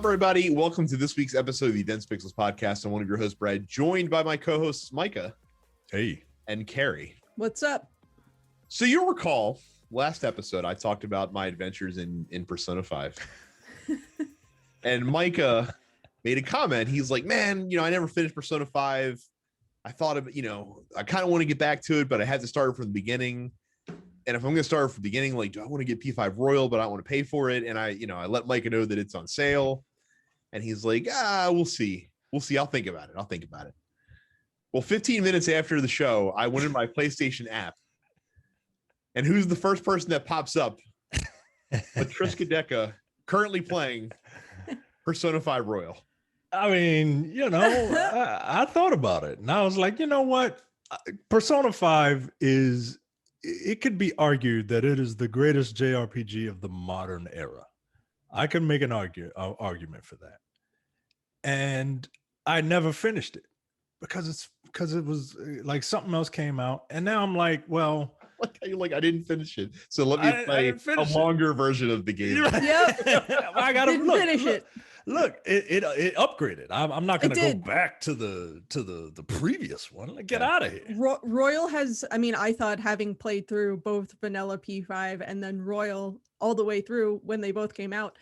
everybody? Welcome to this week's episode of the Dense Pixels podcast. I'm one of your hosts, Brad, joined by my co-hosts, Micah. Hey. And Carrie. What's up? So you'll recall, last episode, I talked about my adventures in Persona 5. And Micah made a comment. He's like, man, I never finished Persona 5. I thought of, I kind of want to get back to it, but I had to start from the beginning. And if I'm going to start from the beginning, like, do I want to get P5 Royal, but I don't want to pay for it? And I let Micah know that it's on sale. And he's like, we'll see. We'll see. I'll think about it. Well, 15 minutes after the show, I went in my PlayStation app. And who's the first person that pops up? Patriska Deca, currently playing Persona 5 Royal. I mean, I thought about it. And I was like, you know what? Persona 5 is... It could be argued that it is the greatest JRPG of the modern era. I can make an argument for that. And I never finished it because it was like something else came out. And now I'm like, well, I didn't finish it. So let me play a longer version of the game. Yep. I gotta finish it. Look, it upgraded. I'm not going to go back to the previous one. Like, get out of here. Royal has, I thought, having played through both vanilla P5 and then Royal all the way through when they both came out,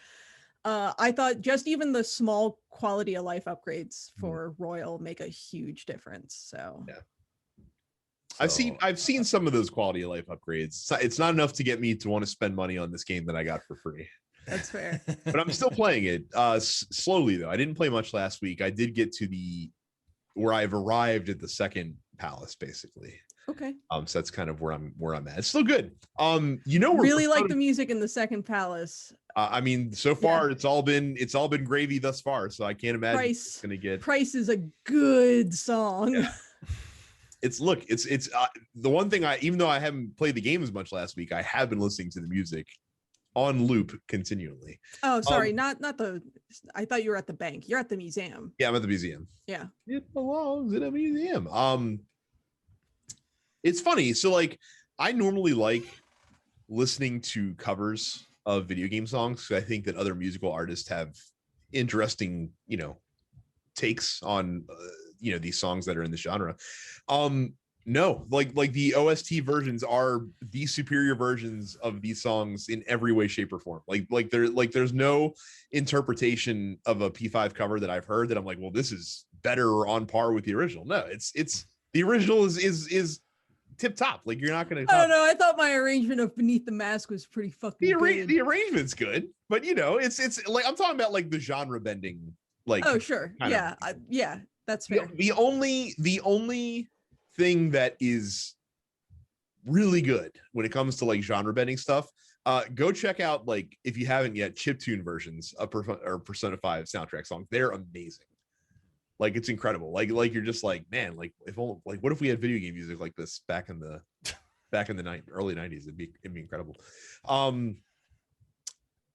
I thought just even the small quality of life upgrades for Royal make a huge difference. So yeah. I've seen some of those quality of life upgrades. It's not enough to get me to want to spend money on this game that I got for free. That's fair. But I'm still playing it slowly, though. I didn't play much last week. I did get to where I've arrived at the second palace, basically. Okay. So that's kind of where I'm at. It's still good. Really like the music in the second palace. So far it's all been gravy thus far. So I can't imagine it's gonna get. Price is a good song. Yeah. It's the one thing even though I haven't played the game as much last week, I have been listening to the music on loop continually. Oh, sorry, not the. I thought you were at the bank. You're at the museum. Yeah, I'm at the museum. Yeah, it belongs in a museum. It's funny. So I normally like listening to covers of video game songs. So I think that other musical artists have interesting, takes on, these songs that are in the genre. No, like the OST versions are the superior versions of these songs in every way, shape, or form. There's no interpretation of a P5 cover that I've heard that I'm like, well, this is better or on par with the original. No, it's the original is tip top. Like, you're not gonna. I don't know. I thought my arrangement of Beneath the Mask was pretty fucking good. The arrangement's good, but it's like I'm talking about like the genre bending. Like, oh sure, yeah, yeah, that's fair. The only thing that is really good when it comes to like genre bending stuff, go check out, like, if you haven't yet, chiptune versions of Persona 5 soundtrack songs. They're amazing. Like, it's incredible. Like you're just like, man, like, what if we had video game music like this back in the early 90s? It'd be incredible.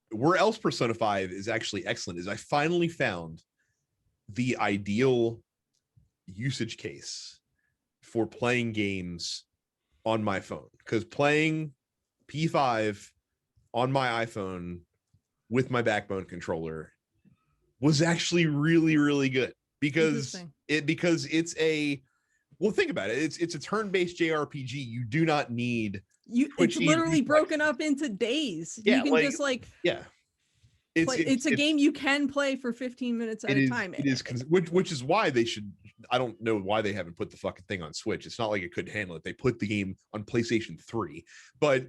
Where else Persona 5 is actually excellent is I finally found the ideal usage case for playing games on my phone, because playing P5 on my iPhone with my Backbone controller was actually really, really good because it's think about it. It's a turn-based JRPG. You do not need it's literally broken up into days. Yeah, you can it's a game you can play for 15 minutes at a time. It is, which is why they should. I don't know why they haven't put the fucking thing on Switch. It's not like it couldn't handle it. They put the game on PlayStation 3, but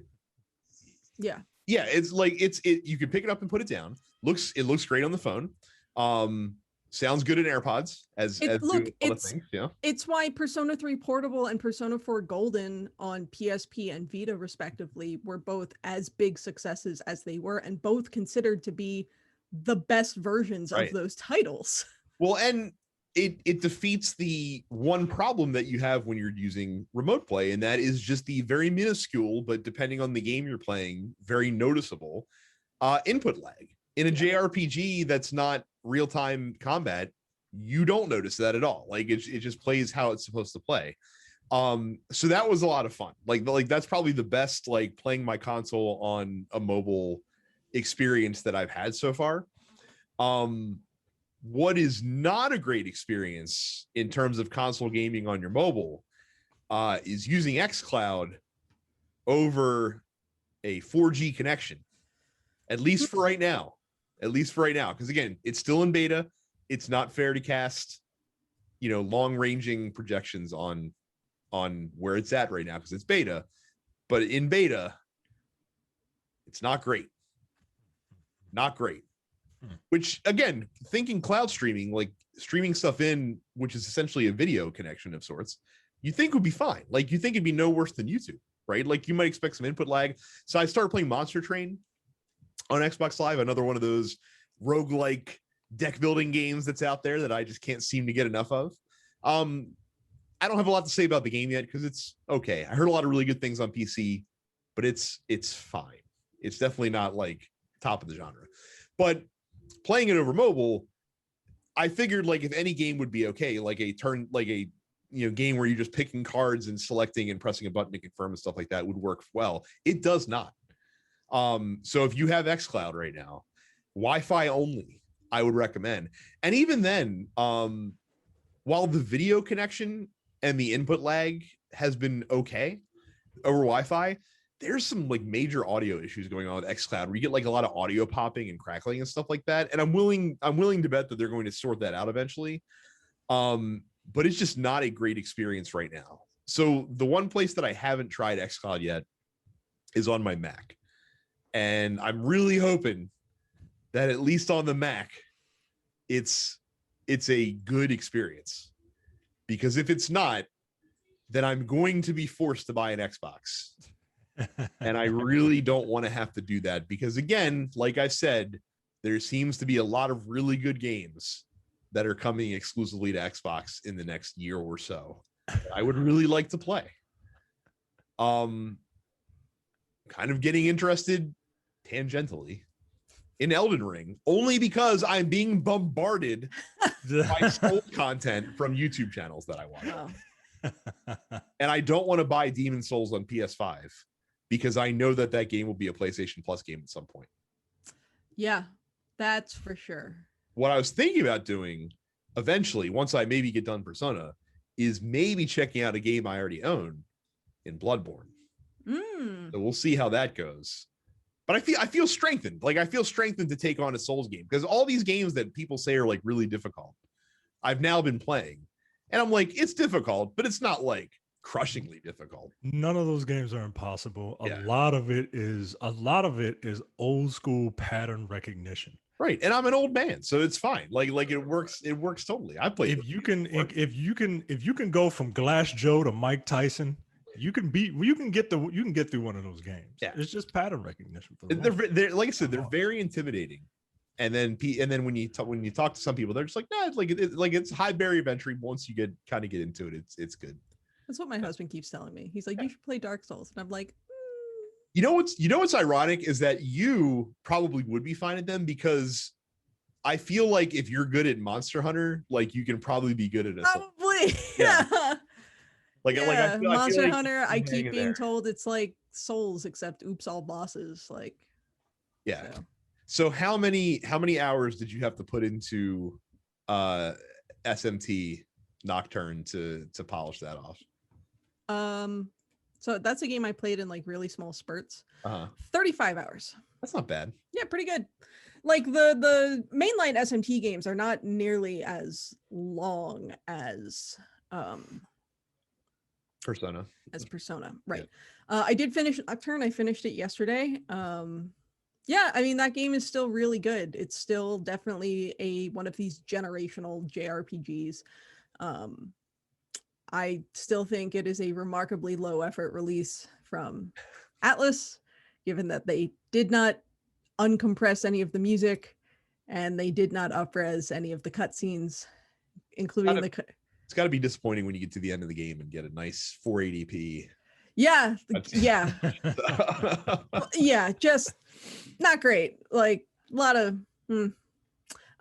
yeah, it's like you can pick it up and put it down. It looks great on the phone. Sounds good in AirPods It's why Persona 3 Portable and Persona 4 Golden on PSP and Vita respectively were both as big successes as they were, and both considered to be the best versions of those titles. Well, and it defeats the one problem that you have when you're using remote play, and that is just the very minuscule, but depending on the game you're playing, very noticeable input lag. In a JRPG that's not real-time combat, you don't notice that at all. Like, it just plays how it's supposed to play. So that was a lot of fun. Like that's probably the best like playing my console on a mobile experience that I've had so far. What is not a great experience in terms of console gaming on your mobile is using xCloud over a 4G connection, at least for right now. Because again, it's still in beta. It's not fair to cast, long-ranging projections on where it's at right now because it's beta. But in beta, it's not great. Not great. Which, again, thinking cloud streaming, like streaming stuff in, which is essentially a video connection of sorts, you think would be fine. Like, you think it'd be no worse than YouTube, right? Like, you might expect some input lag. So I started playing Monster Train on Xbox Live, another one of those roguelike deck building games that's out there that I just can't seem to get enough of. I don't have a lot to say about the game yet because it's okay. I heard a lot of really good things on PC, but it's fine. It's definitely not like top of the genre. But playing it over mobile, I figured like if any game would be okay, like a game where you're just picking cards and selecting and pressing a button to confirm and stuff like that would work well. It does not. So if you have xCloud right now, Wi-Fi only, I would recommend. And even then, while the video connection and the input lag has been okay over Wi-Fi, there's some like major audio issues going on with xCloud where you get like a lot of audio popping and crackling and stuff like that. And I'm willing to bet that they're going to sort that out eventually. But it's just not a great experience right now. So the one place that I haven't tried xCloud yet is on my Mac. And I'm really hoping that at least on the Mac, it's a good experience. Because if it's not, then I'm going to be forced to buy an Xbox. And I really don't want to have to do that because, again, like I said, there seems to be a lot of really good games that are coming exclusively to Xbox in the next year or so. I would really like to play. Kind of getting interested tangentially in Elden Ring, only because I'm being bombarded by soul content from YouTube channels that I watch. Oh. And I don't want to buy Demon Souls on PS5. Because I know that game will be a PlayStation Plus game at some point. Yeah, that's for sure. What I was thinking about doing eventually, once I maybe get done Persona, is maybe checking out a game I already own in Bloodborne. So we'll see how that goes. But I feel strengthened. Like I feel strengthened to take on a Souls game because all these games that people say are like really difficult, I've now been playing, and I'm like, it's difficult, but it's not like crushingly difficult. None of those games are impossible. A lot of it is old school pattern recognition. Right. And I'm an old man, so it's fine. Like it works totally. I played. If you can go from Glass Joe to Mike Tyson, you can get through one of those games. Yeah. It's just pattern recognition for they're like I said, they're very intimidating. And then when you talk to some people, they're just like, nah, it's high barrier of entry. Once you get into it, it's good. That's what my husband keeps telling me. He's like, you should play Dark Souls. And I'm like, You know what's ironic is that you probably would be fine at them because I feel like if you're good at Monster Hunter, like you can probably be good at a probably. Yeah. Monster Hunter, I keep being told it's like Souls except oops all bosses. Like yeah. So how many hours did you have to put into SMT Nocturne to polish that off? So that's a game I played in like really small spurts. 35 hours. That's not bad. Yeah, pretty good. Like the mainline SMT games are not nearly as long as Persona. Right. Yeah. I did finish Nocturne. I finished it yesterday. Yeah, I mean that game is still really good. It's still definitely one of these generational JRPGs. I still think it is a remarkably low effort release from Atlas, given that they did not uncompress any of the music and they did not upres any of the cutscenes, including it's got to be disappointing when you get to the end of the game and get a nice 480p. Yeah. Yeah, just not great. Like a lot of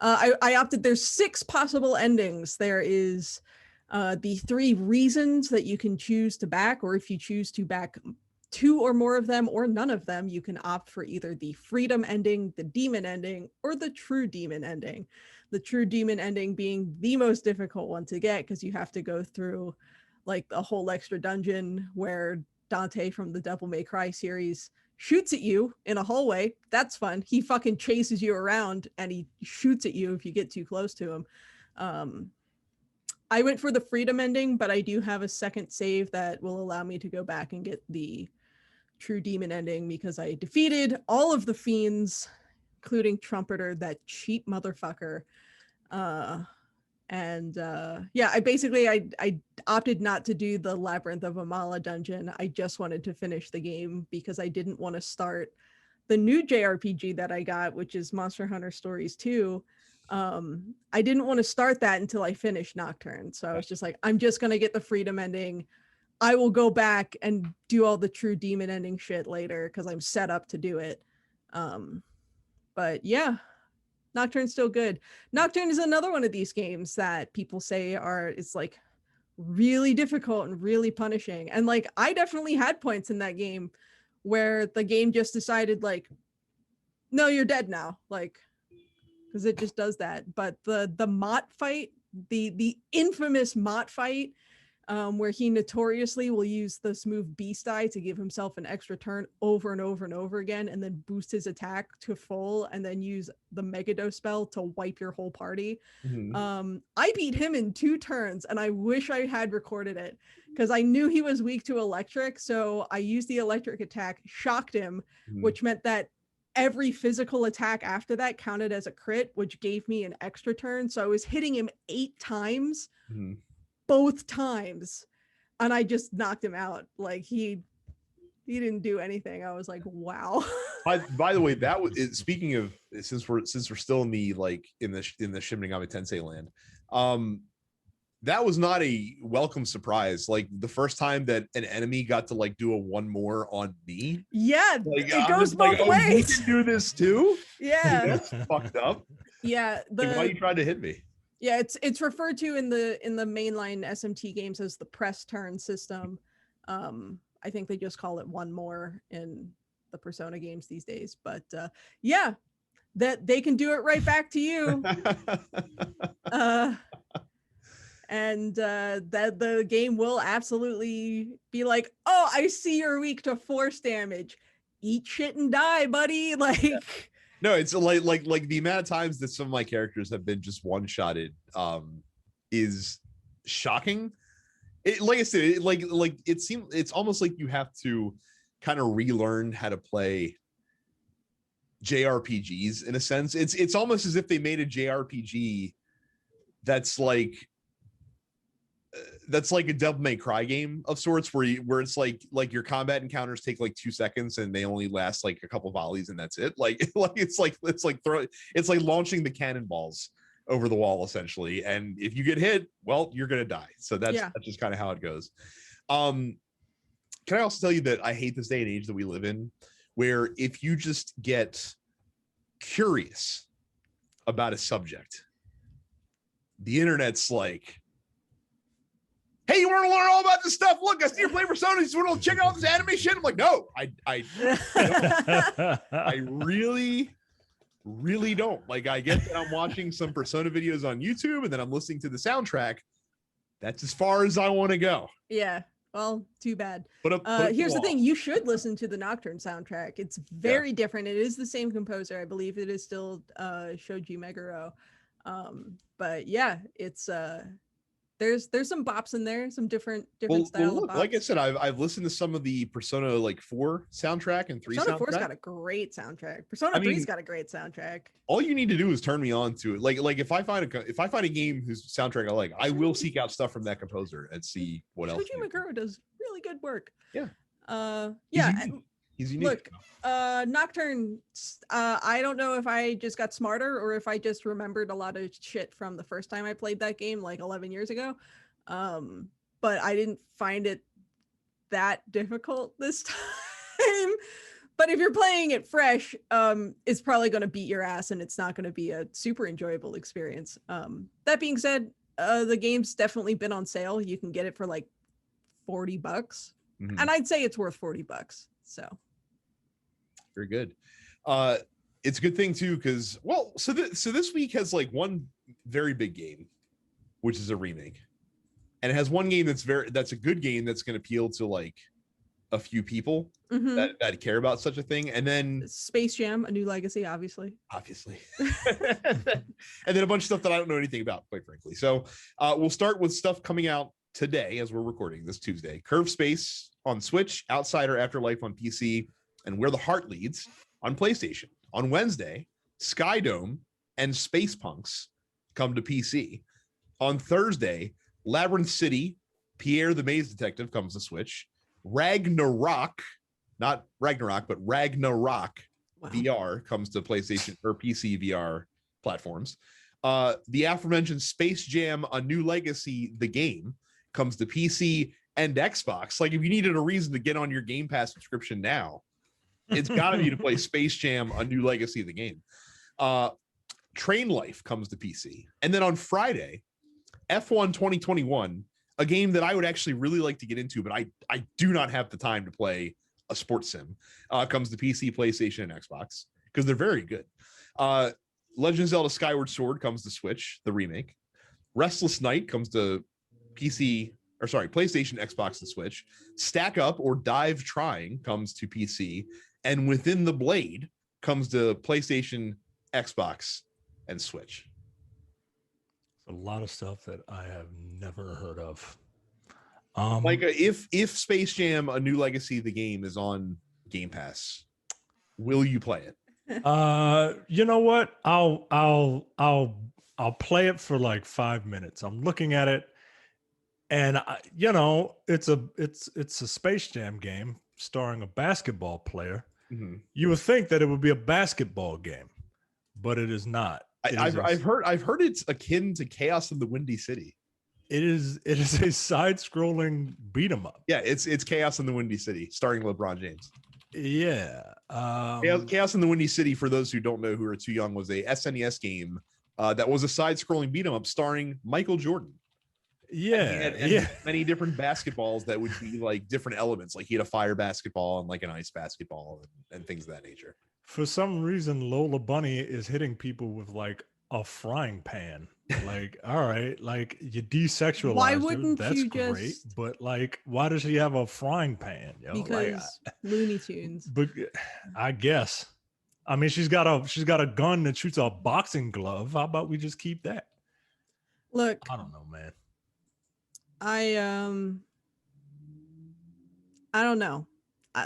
I opted, there's 6 possible endings. There is the 3 reasons that you can choose to back, or if you choose to back 2 or more of them or none of them, you can opt for either the freedom ending, the demon ending, or the true demon ending. The true demon ending being the most difficult one to get because you have to go through like a whole extra dungeon where Dante from the Devil May Cry series shoots at you in a hallway. That's fun. He fucking chases you around and he shoots at you if you get too close to him. I went for the freedom ending, but I do have a second save that will allow me to go back and get the true demon ending because I defeated all of the fiends, including Trumpeter, that cheap motherfucker. I opted not to do the Labyrinth of Amala dungeon. I just wanted to finish the game because I didn't want to start the new JRPG that I got, which is Monster Hunter Stories 2. I didn't want to start that until I finished Nocturne. So I was just like, I'm just going to get the freedom ending. I will go back and do all the true demon ending shit later because I'm set up to do it. But yeah, Nocturne's still good. Nocturne is another one of these games that people say it's like really difficult and really punishing. And like, I definitely had points in that game where the game just decided like, no, you're dead now. Like, because it just does that. But the Mott fight, the infamous Mott fight, where he notoriously will use this move Beast Eye to give himself an extra turn over and over and over again, and then boost his attack to full, and then use the Megadose spell to wipe your whole party. I beat him in 2 turns, and I wish I had recorded it because I knew he was weak to electric. So I used the electric attack, shocked him, which meant that every physical attack after that counted as a crit, which gave me an extra turn. So I was hitting him 8 times. Both times, and I just knocked him out. Like he didn't do anything. I was like, wow. By the way, that was speaking of, since we're still in the in the Shin Megami Tensei land, that was not a welcome surprise. Like the first time that an enemy got to like do a one more on me. Yeah, like, it goes both ways. You can do this too. Yeah, that's fucked up. Yeah, like, why you tried to hit me? Yeah, it's referred to in the mainline SMT games as the press turn system. I think they just call it one more in the Persona games these days. But yeah, that they can do it right back to you. And that the game will absolutely be like, oh, I see you're weak to force damage. Eat shit and die, buddy. Like. Yeah. No, it's like the amount of times that some of my characters have been just one-shotted is shocking. It, like I said, it seems it's almost like you have to kind of relearn how to play JRPGs in a sense. It's almost as if they made a JRPG that's like a Devil May Cry game of sorts, where it's like your combat encounters take like 2 seconds and they only last like a couple volleys and that's it. It's like launching the cannonballs over the wall essentially, and if you get hit, well, you're gonna die. So that's just kind of how it goes. Can I also tell you that I hate this day and age that we live in, where if you just get curious about a subject, the internet's like, hey, you want to learn all about this stuff? Look, I see you're playing Persona. You want to check out this anime shit? I'm like, no, I really, really don't. Like, I get that I'm watching some Persona videos on YouTube and then I'm listening to the soundtrack. That's as far as I want to go. Yeah. Well, too bad. Here's the thing. You should listen to the Nocturne soundtrack. It's very different. It is the same composer. I believe it is still Shoji Meguro. But yeah, it's there's some bops in there, some different style of bops. Like I said, I've listened to some of the Persona 4 soundtrack and 3 Persona soundtrack. 4's got a great soundtrack. Persona 3's got a great soundtrack. All you need to do is turn me on to it. Like if I find a game whose soundtrack I like, I will seek out stuff from that composer and see what else. Shoji Meguro does really good work. Yeah. He's unique. Look, Nocturne, I don't know if I just got smarter or if I just remembered a lot of shit from the first time I played that game like 11 years ago. But I didn't find it that difficult this time. But if you're playing it fresh, it's probably going to beat your ass and it's not going to be a super enjoyable experience. That being said, the game's definitely been on sale. You can get it for like $40 Mhm. And I'd say it's worth $40. So Very good. It's a good thing too, because so this week has like one very big game, which is a remake, and it has one game that's a good game that's going to appeal to like a few people that care about such a thing, and then Space Jam: A New Legacy, obviously, and then a bunch of stuff that I don't know anything about, quite frankly. So we'll start with stuff coming out today as we're recording this Tuesday. Curve Space on Switch, Outsider Afterlife on PC, and Where the Heart Leads on PlayStation. On Wednesday, Skydome and Space Punks come to PC. On Thursday, Labyrinth City, Pierre the Maze Detective comes to Switch. Ragnarok, not Ragnarok, but Ragnarok VR comes to PlayStation or PC VR platforms. The aforementioned Space Jam: A New Legacy, the game, comes to PC and Xbox. Like, if you needed a reason to get on your Game Pass subscription now, it's got to be to play Space Jam: A New Legacy, the game. Train Life comes to PC. And then on Friday, F1 2021, a game that I would actually really like to get into, but I do not have the time to play a sports sim, comes to PC, PlayStation, and Xbox, because they're very good. Legend of Zelda Skyward Sword comes to Switch, the remake. Restless Night comes to PlayStation, Xbox, and Switch. Stack Up or Dive Trying comes to PC. And Within the Blade comes to PlayStation, Xbox, and Switch. A lot of stuff that I have never heard of. Like, if Space Jam: A New Legacy, the game, is on Game Pass, will you play it? You know what? I'll play it for like 5 minutes. I'm looking at it, and it's a Space Jam game starring a basketball player. Mm-hmm. You would think that it would be a basketball game, but it is not. I've heard it's akin to Chaos in the Windy City. It is a side-scrolling beat 'em up. Yeah, it's Chaos in the Windy City, starring LeBron James. Yeah. Chaos in the Windy City, for those who don't know, who are too young, was a SNES game that was a side-scrolling beat 'em up starring Michael Jordan. Yeah, and many different basketballs that would be like different elements. Like, he had a fire basketball and like an ice basketball and things of that nature. For some reason, Lola Bunny is hitting people with like a frying pan. Like, all right, like, you desexualized why her. wouldn't That's you great, just... but like, why does she have a frying pan? Because Looney Tunes. But I guess, I mean, she's got a gun that shoots a boxing glove. How about we just keep that? Look, I don't know, man. I don't know.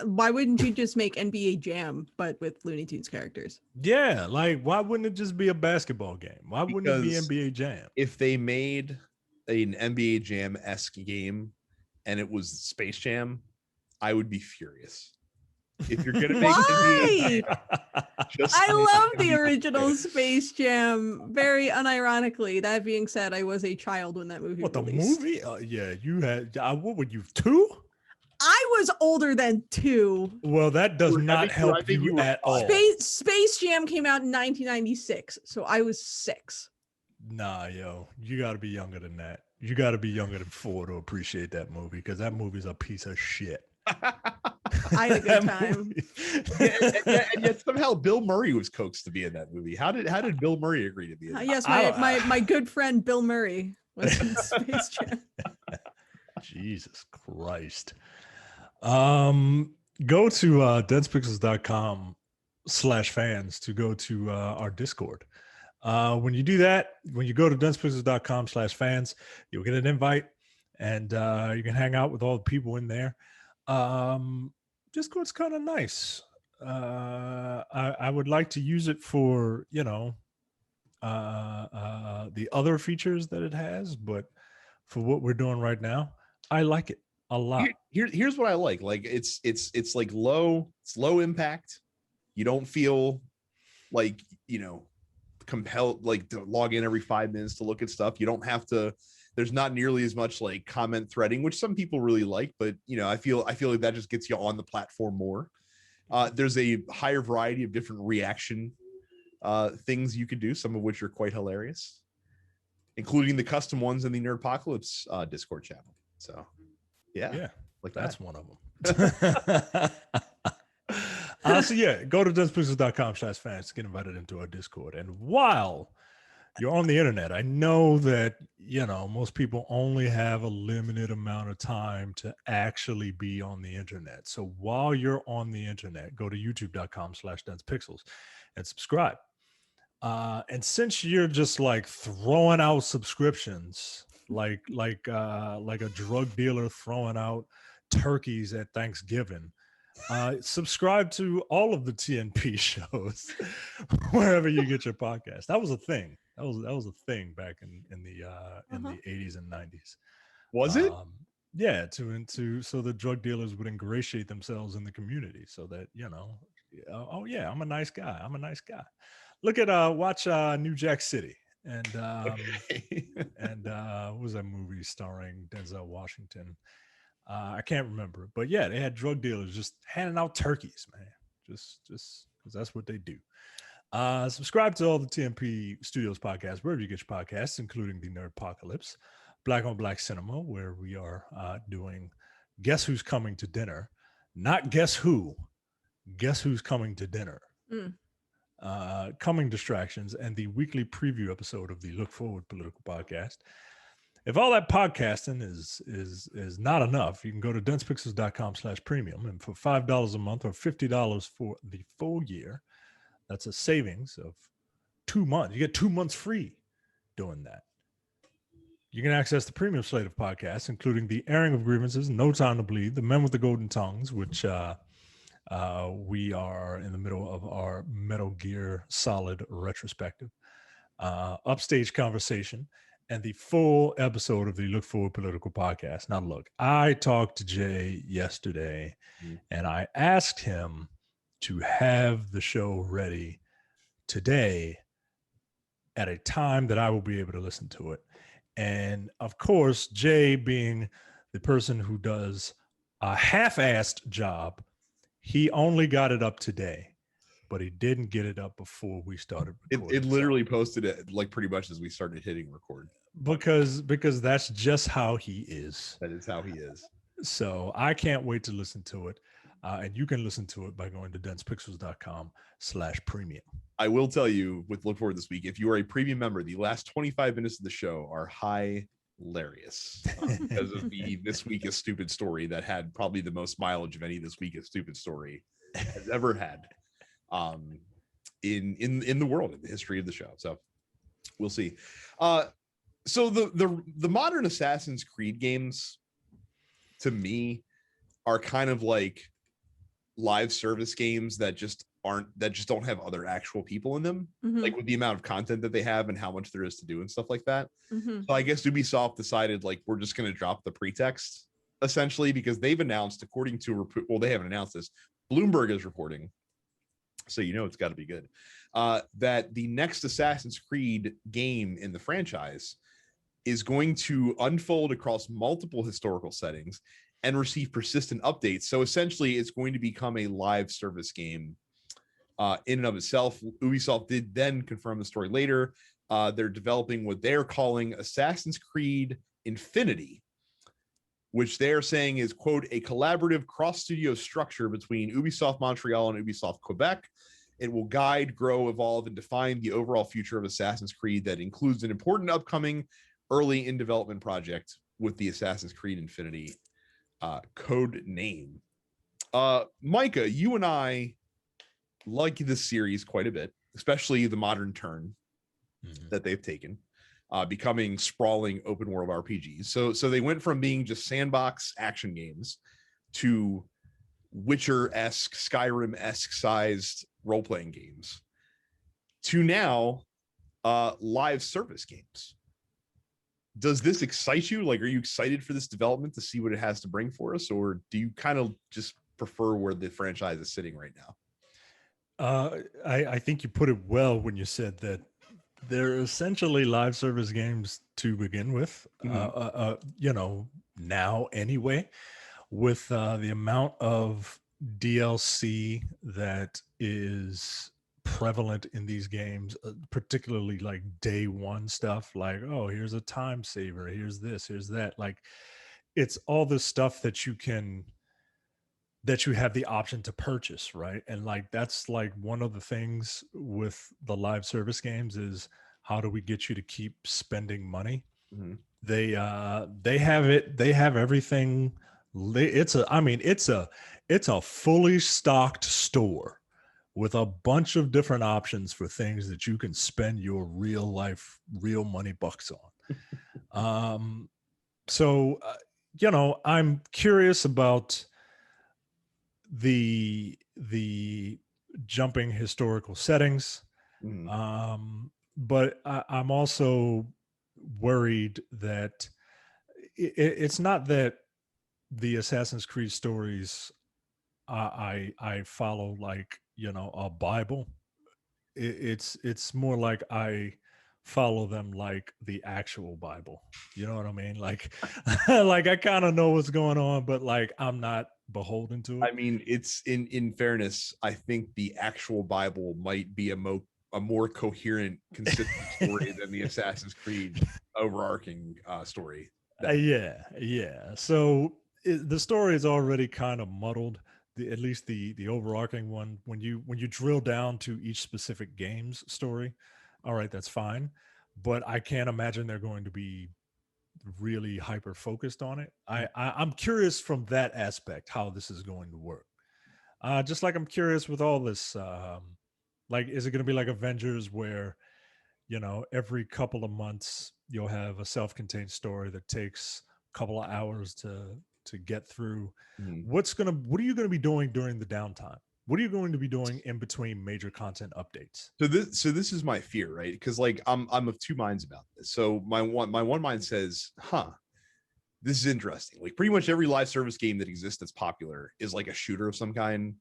Why wouldn't you just make NBA Jam but with Looney Tunes characters? Yeah, like, why wouldn't it just be a basketball game? Why wouldn't it be Because NBA Jam? If they made an NBA Jam-esque game and it was Space Jam, I would be furious. If you're gonna make Why? I love the NBA original Space Jam, very unironically. That being said, I was a child when that movie What, the released. movie? Yeah, you had. What were you, 2? I was older than 2. Well, that does not help I think you you were at all. Space Jam came out in 1996, so I was 6. Nah, yo, you got to be younger than that. You got to be younger than 4 to appreciate that movie, because that movie's a piece of shit. I had a good time. and yet somehow Bill Murray was coaxed to be in that movie. How did Bill Murray agree to be in that? Yes, my good friend Bill Murray was in Space Jam. Jesus Christ. Go to densepixels.com/fans to go to our Discord. When you do that, when you go to densepixels.com/fans, you'll get an invite, and you can hang out with all the people in there. Discord's kind of nice. I would like to use it for, the other features that it has, but for what we're doing right now, I like it a lot. Here's what I like. Like, it's like low impact. You don't feel like, compelled like to log in every 5 minutes to look at stuff. You don't have to. There's not nearly as much like comment threading, which some people really like, but I feel like that just gets you on the platform more. There's a higher variety of different reaction things you can do, some of which are quite hilarious, including the custom ones in the Nerdpocalypse Discord channel. So, yeah. like That's that. one of them. So yeah, go to dunsepixels.com/fans to get invited into our Discord. And while you're on the internet, I know that, most people only have a limited amount of time to actually be on the internet. So while you're on the internet, go to youtube.com/dunsepixels and subscribe. And since you're just like throwing out subscriptions, like a drug dealer throwing out turkeys at Thanksgiving, subscribe to all of the TNP shows wherever you get your podcast. That was a thing. That was a thing back in the 80s and 90s. Was it? Yeah, so the drug dealers would ingratiate themselves in the community so that, oh yeah, I'm a nice guy. I'm a nice guy. Look at watch New Jack City and what was that movie starring Denzel Washington? I can't remember, but yeah, they had drug dealers just handing out turkeys, man. Just because that's what they do. Subscribe to all the TMP Studios podcasts, wherever you get your podcasts, including the Nerd Apocalypse, Black on Black Cinema, where we are doing Guess Who's Coming to Dinner, not Guess Who, Guess Who's Coming to Dinner. Coming Distractions, and the weekly preview episode of the Look Forward Political Podcast. If all that podcasting is not enough, you can go to dunsepixels.com/premium, and for $5 a month or $50 for the full year, that's a savings of 2 months. You get 2 months free doing that. You can access the premium slate of podcasts, including the Airing of Grievances, No Time to Bleed, The Men with the Golden Tongues, which we are in the middle of our Metal Gear Solid retrospective, Upstage Conversation, and the full episode of the Look Forward Political Podcast. Now, look, I talked to Jay yesterday, and I asked him to have the show ready today at a time that I will be able to listen to it. And of course, Jay, being the person who does a half-assed job, he only got it up today, but he didn't get it up before we started recording. It literally posted it like pretty much as we started hitting record. Because that's just how he is. That is how he is. So I can't wait to listen to it. And you can listen to it by going to dunsepixels.com/premium. I will tell you with Look Forward this week, if you are a premium member, the last 25 minutes of the show are hilarious because of the This Week is Stupid story that had probably the most mileage of any This Week is Stupid story has ever had in the world, in the history of the show. So we'll see. So the modern Assassin's Creed games, to me, are kind of like live service games that just don't have other actual people in them, like with the amount of content that they have and how much there is to do and stuff like that. So I guess Ubisoft decided, like, we're just going to drop the pretext essentially, because they've announced, according to they haven't announced this, Bloomberg is reporting, so it's got to be good, that the next Assassin's Creed game in the franchise is going to unfold across multiple historical settings and receive persistent updates. So essentially, it's going to become a live service game in and of itself. Ubisoft did then confirm the story later. They're developing what they're calling Assassin's Creed Infinity, which they're saying is, quote, a collaborative cross-studio structure between Ubisoft Montreal and Ubisoft Quebec. It will guide, grow, evolve, and define the overall future of Assassin's Creed that includes an important upcoming early in development project with the Assassin's Creed Infinity code name. Micah, you and I like this series quite a bit, especially the modern turn that they've taken, becoming sprawling open world RPGs. So they went from being just sandbox action games to Witcher-esque, Skyrim-esque sized role-playing games to now live service games. Does this excite you? Like, are you excited for this development to see what it has to bring for us, or do you kind of just prefer where the franchise is sitting right now? I think you put it well when you said that they're essentially live service games to begin with, now anyway, with the amount of DLC that is prevalent in these games, particularly like day one stuff, like, oh, here's a time saver, here's this, here's that. Like, it's all this stuff that you have the option to purchase, right? And like that's like one of the things with the live service games is how do we get you to keep spending money? Mhm. They have it, they have everything. It's a, I mean, it's a fully stocked store with a bunch of different options for things that you can spend your real life, real money bucks on. So I'm curious about the jumping historical settings, Mhm. but I'm also worried that it's not that the Assassin's Creed stories I follow like a Bible. It's more like I follow them like the actual Bible. You know what I mean? Like like I kind of know what's going on, but like I'm not beholden to it. I mean, it's in fairness, I think the actual Bible might be a more coherent, consistent story than the Assassin's Creed overarching story. Yeah. So the story is already kind of muddled. At least the overarching one. When you drill down to each specific game's story, all right, that's fine. But I can't imagine they're going to be really hyper focused on it. I'm curious from that aspect how this is going to work. Just like I'm curious with all this. Like, is it going to be like Avengers where every couple of months you'll have a self-contained story that takes a couple of hours to get through? Mhm. What are you going to be doing during the downtime? What are you going to be doing in between major content updates? So this is my fear, right? Because like I'm of two minds about this. So my one mind says, huh, this is interesting. Like pretty much every live service game that exists that's popular is like a shooter of some kind,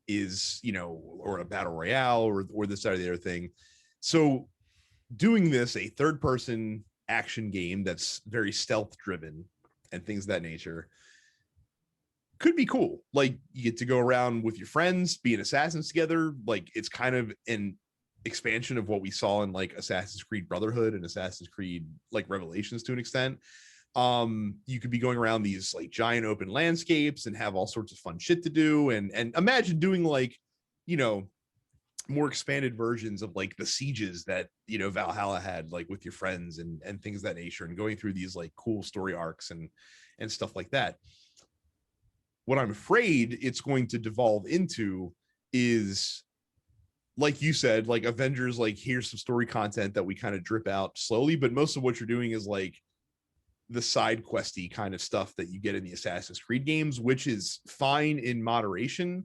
is or a battle royale or this side or the other thing. So doing this, a third person action game that's very stealth driven and things of that nature, could be cool. Like you get to go around with your friends, being assassins together. Like it's kind of an expansion of what we saw in like Assassin's Creed Brotherhood and Assassin's Creed like Revelations to an extent. You could be going around these like giant open landscapes and have all sorts of fun shit to do. And imagine doing like, you know, more expanded versions of like the sieges that Valhalla had, like with your friends and things of that nature, and going through these like cool story arcs and stuff like that. What I'm afraid it's going to devolve into is, like you said, like Avengers, like here's some story content that we kind of drip out slowly, but most of what you're doing is like the side questy kind of stuff that you get in the Assassin's Creed games, which is fine in moderation,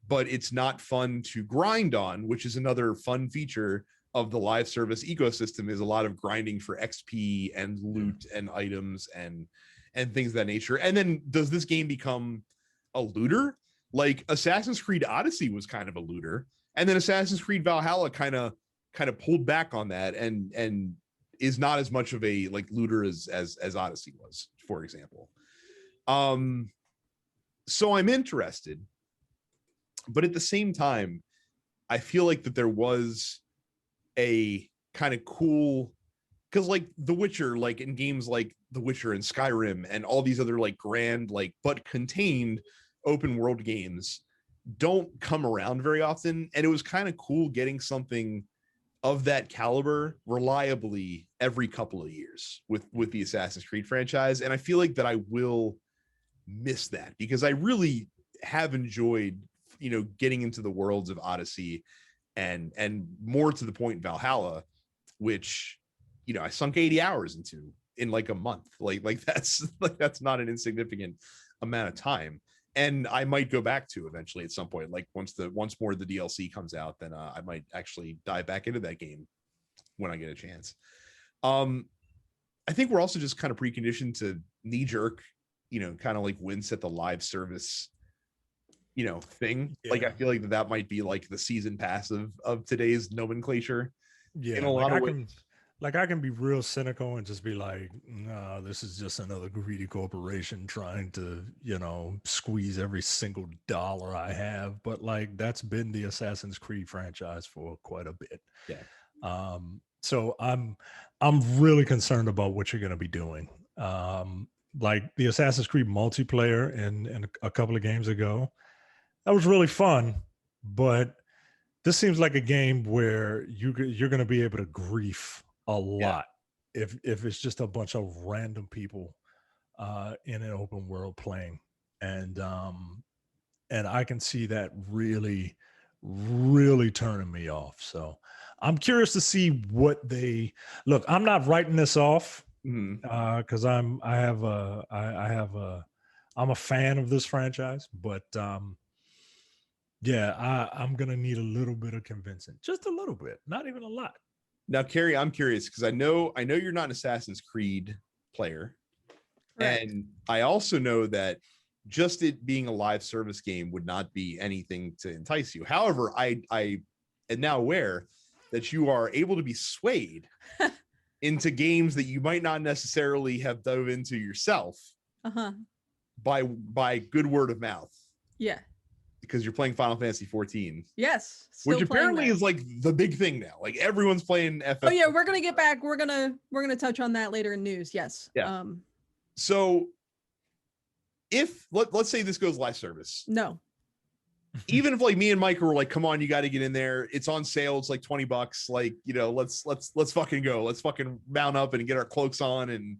but it's not fun to grind on, which is another fun feature of the live service ecosystem, is a lot of grinding for XP and loot and items and things of that nature. And then does this game become a looter? Like Assassin's Creed Odyssey was kind of a looter, and then Assassin's Creed Valhalla kind of pulled back on that and is not as much of a like looter as Odyssey was, for example. So I'm interested, but at the same time, I feel like that there was a kind of cool, because like The Witcher, like in games like The Witcher and Skyrim and all these other like grand like but contained open world games don't come around very often, and it was kind of cool getting something of that caliber reliably every couple of years with the Assassin's Creed franchise. And I feel like that I will miss that, because I really have enjoyed getting into the worlds of Odyssey and more to the point Valhalla, which I sunk 80 hours into in like a month. Like that's not an insignificant amount of time. And I might go back to eventually at some point, like once more the DLC comes out, then I might actually dive back into that game when I get a chance. I think we're also just kind of preconditioned to knee jerk, kind of like wince at the live service, thing. Yeah. Like I feel like that might be like the season pass of today's nomenclature. Yeah, In a lot of ways. I can be real cynical and just be like, no, this is just another greedy corporation trying to, squeeze every single dollar I have. But like that's been the Assassin's Creed franchise for quite a bit. Yeah. So I'm really concerned about what you're gonna be doing. like the Assassin's Creed multiplayer in a couple of games ago. That was really fun, but this seems like a game where you're going to be able to grief a lot if it's just a bunch of random people in an open world playing, and I can see that really turning me off. So I'm curious to see what they look. I'm not writing this off because I'm a fan of this franchise, but I'm gonna need a little bit of convincing, just a little bit, not even a lot. Now, Carrie, I'm curious because I know you're not an Assassin's Creed player. Correct. And I also know that just it being a live service game would not be anything to entice you. However, I am now aware that you are able to be swayed into games that you might not necessarily have dove into yourself by good word of mouth. Yeah. Because you're playing Final Fantasy XIV. Yes. Which apparently is like the big thing now. Like everyone's playing FF. Oh yeah, we're gonna get back. We're gonna touch on that later in news. Yes. Yeah. So if let's say this goes live service. No. Even if like me and Mike were like, come on, you got to get in there. It's on sale. It's like $20. Like, you know, let's fucking go. Let's fucking mount up and get our cloaks on and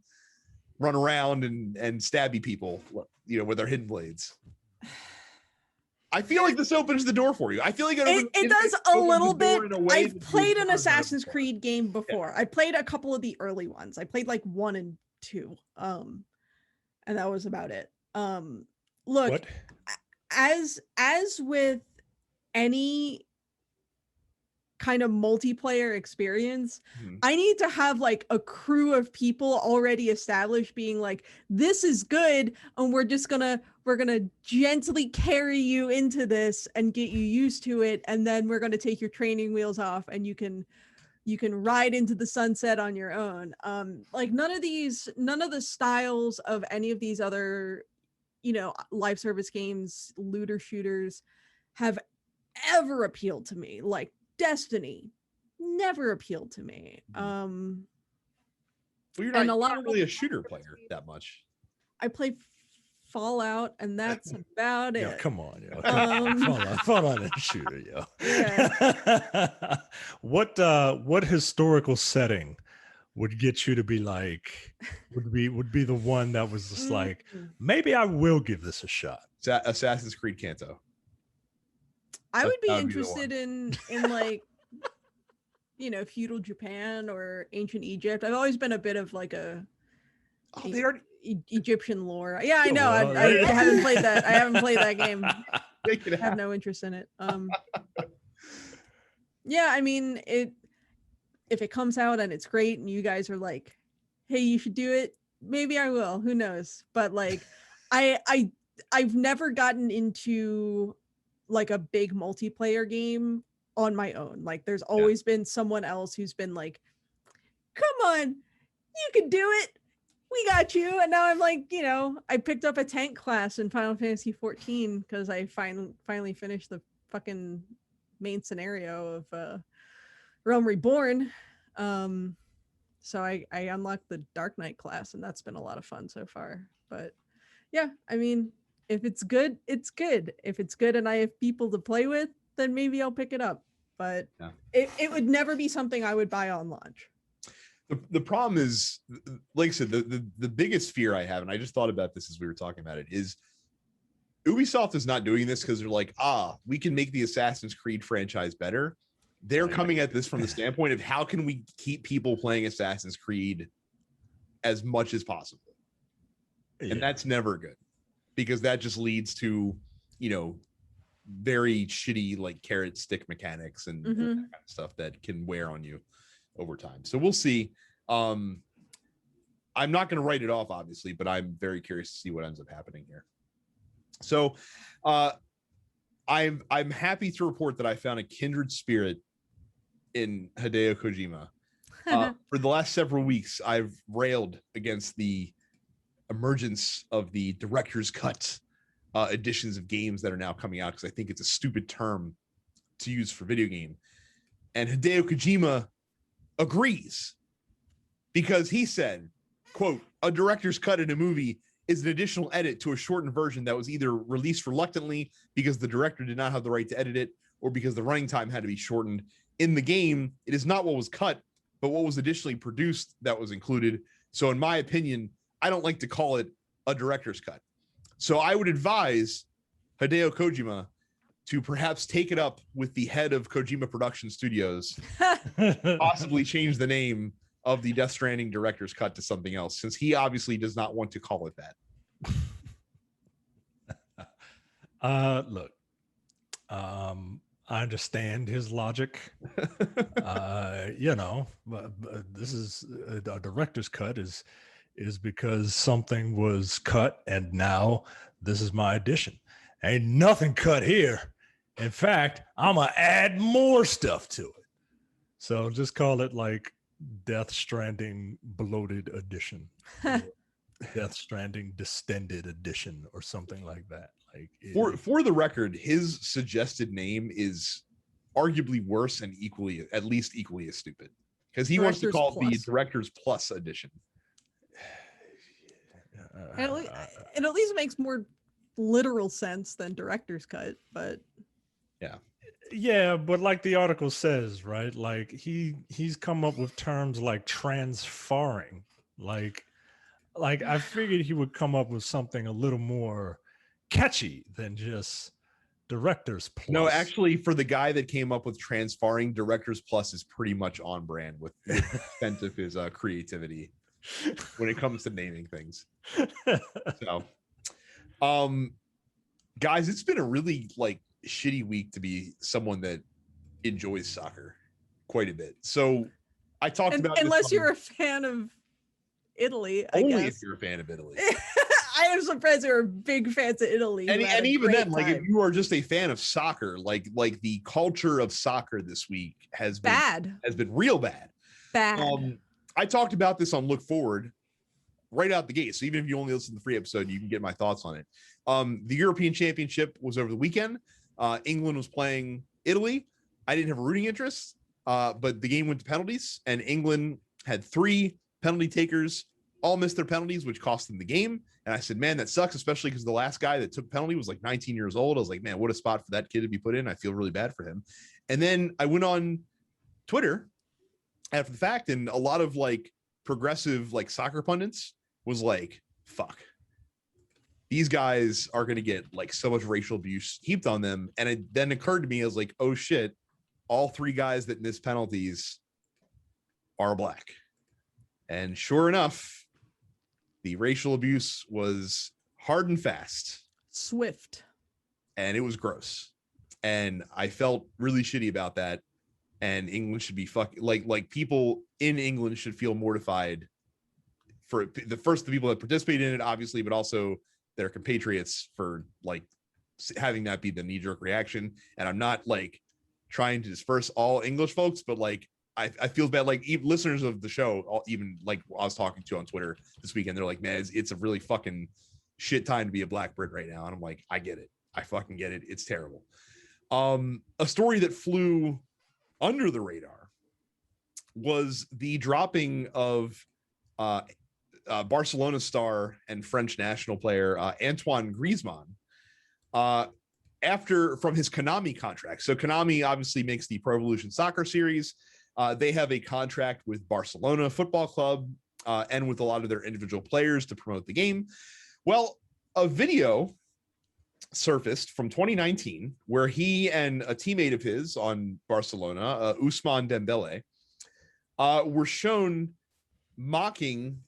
run around and stabby people, you know, with their hidden blades. I feel like this opens the door for you. I feel like it does a little bit. I've played an Assassin's Creed game before. I played a couple of the early ones. I played like 1 and 2. And that was about it. Look, what? as with any kind of multiplayer experience, I need to have like a crew of people already established being like, this is good, and we're gonna gently carry you into this and get you used to it, and then we're gonna take your training wheels off and you can ride into the sunset on your own. Like none of the styles of any of these other, you know, live service games, looter shooters have ever appealed to me. Like Destiny never appealed to me. Well, you're not really a shooter player that much. I play Fallout, and that's about it. Yo, come on, yo. Fallout and shooter, yo. Yeah. What historical setting would get you to be like, would be the one that was just like, maybe I will give this a shot? Assassin's Creed Kanto. I would be interested in like, you know, feudal Japan or ancient Egypt. I've always been a bit of like Egyptian lore. Yeah, I know. I haven't played that. I haven't played that game. I have no interest in it. Yeah, I mean, if it comes out and it's great and you guys are like, hey, you should do it, maybe I will. Who knows? But like, I've never gotten into like a big multiplayer game on my own. Like there's always been someone else who's been like, come on, you can do it. We got you. And now I'm like, you know, I picked up a tank class in Final Fantasy XIV because I finally finished the fucking main scenario of Realm Reborn. So I unlocked the Dark Knight class, and that's been a lot of fun so far. But yeah, I mean, if it's good, it's good. If it's good and I have people to play with, then maybe I'll pick it up. But it would never be something I would buy on launch. The problem is, like I said, the biggest fear I have, and I just thought about this as we were talking about it, is Ubisoft is not doing this because they're like, we can make the Assassin's Creed franchise better. They're coming at this from the standpoint of how can we keep people playing Assassin's Creed as much as possible. Yeah. And that's never good, because that just leads to, you know, very shitty like carrot stick mechanics and that kind of stuff that can wear on you over time. So we'll see. I'm not going to write it off, obviously, but I'm very curious to see what ends up happening here. So I'm happy to report that I found a kindred spirit in Hideo Kojima. For the last several weeks, I've railed against the emergence of the director's cut editions of games that are now coming out, because I think it's a stupid term to use for video game. And Hideo Kojima agrees, because he said, quote, a director's cut in a movie is an additional edit to a shortened version that was either released reluctantly because the director did not have the right to edit it, or because the running time had to be shortened. In the game, it is not what was cut, but what was additionally produced that was included. So in my opinion, I don't like to call it a director's cut. So I would advise Hideo Kojima to perhaps take it up with the head of Kojima Production Studios, possibly change the name of the Death Stranding director's cut to something else, since he obviously does not want to call it that. Look, I understand his logic. But this is a director's cut is because something was cut, and now this is my addition. Ain't nothing cut here. In fact, I'm gonna add more stuff to it. So just call it like Death Stranding bloated edition, Death Stranding distended edition, or something like that. Like for the record, his suggested name is arguably worse and at least equally as stupid, because he wants to call it the Director's Plus edition. It at least makes more literal sense than director's cut, but yeah, but like the article says, right, like he's come up with terms like transfarring, like I figured he would come up with something a little more catchy than just Director's Plus. No, actually, for the guy that came up with transfarring, Director's Plus is pretty much on brand with the extent of his creativity when it comes to naming things. So guys, it's been a really shitty week to be someone that enjoys soccer quite a bit. So I talked about unless you're a fan of Italy, I only guess. If you're a fan of Italy. I am surprised there are big fans of Italy. And even then, if you are just a fan of soccer, like the culture of soccer this week has been real bad. I talked about this on Look Forward right out the gate. So even if you only listen to the free episode, you can get my thoughts on it. The European Championship was over the weekend. England was playing Italy. I didn't have a rooting interest, but the game went to penalties, and England had 3 penalty takers, all missed their penalties, which cost them the game. And I said, man, that sucks, especially because the last guy that took penalty was 19 years old. I was like, man, what a spot for that kid to be put in. I feel really bad for him. And then I went on Twitter after the fact, and a lot of progressive soccer pundits was like, fuck, these guys are going to get so much racial abuse heaped on them. And it then occurred to me, I was like, oh shit, all 3 guys that miss penalties are black. And sure enough, the racial abuse was hard and fast. Swift. And it was gross. And I felt really shitty about that. And England should be people in England should feel mortified for the people that participated in it, obviously, but also their compatriots for having that be the knee-jerk reaction. And I'm not trying to disperse all English folks, but I feel bad. Even listeners of the show, even I was talking to on Twitter this weekend, they're like, man, it's a really fucking shit time to be a Black Brit right now. And I'm like, I get it. I fucking get it. It's terrible. A story that flew under the radar was the dropping of Barcelona star and French national player Antoine Griezmann from his Konami contract. So Konami obviously makes the Pro Evolution Soccer series. They have a contract with Barcelona Football Club and with a lot of their individual players to promote the game. Well, a video surfaced from 2019 where he and a teammate of his on Barcelona, Ousmane Dembele, were shown mocking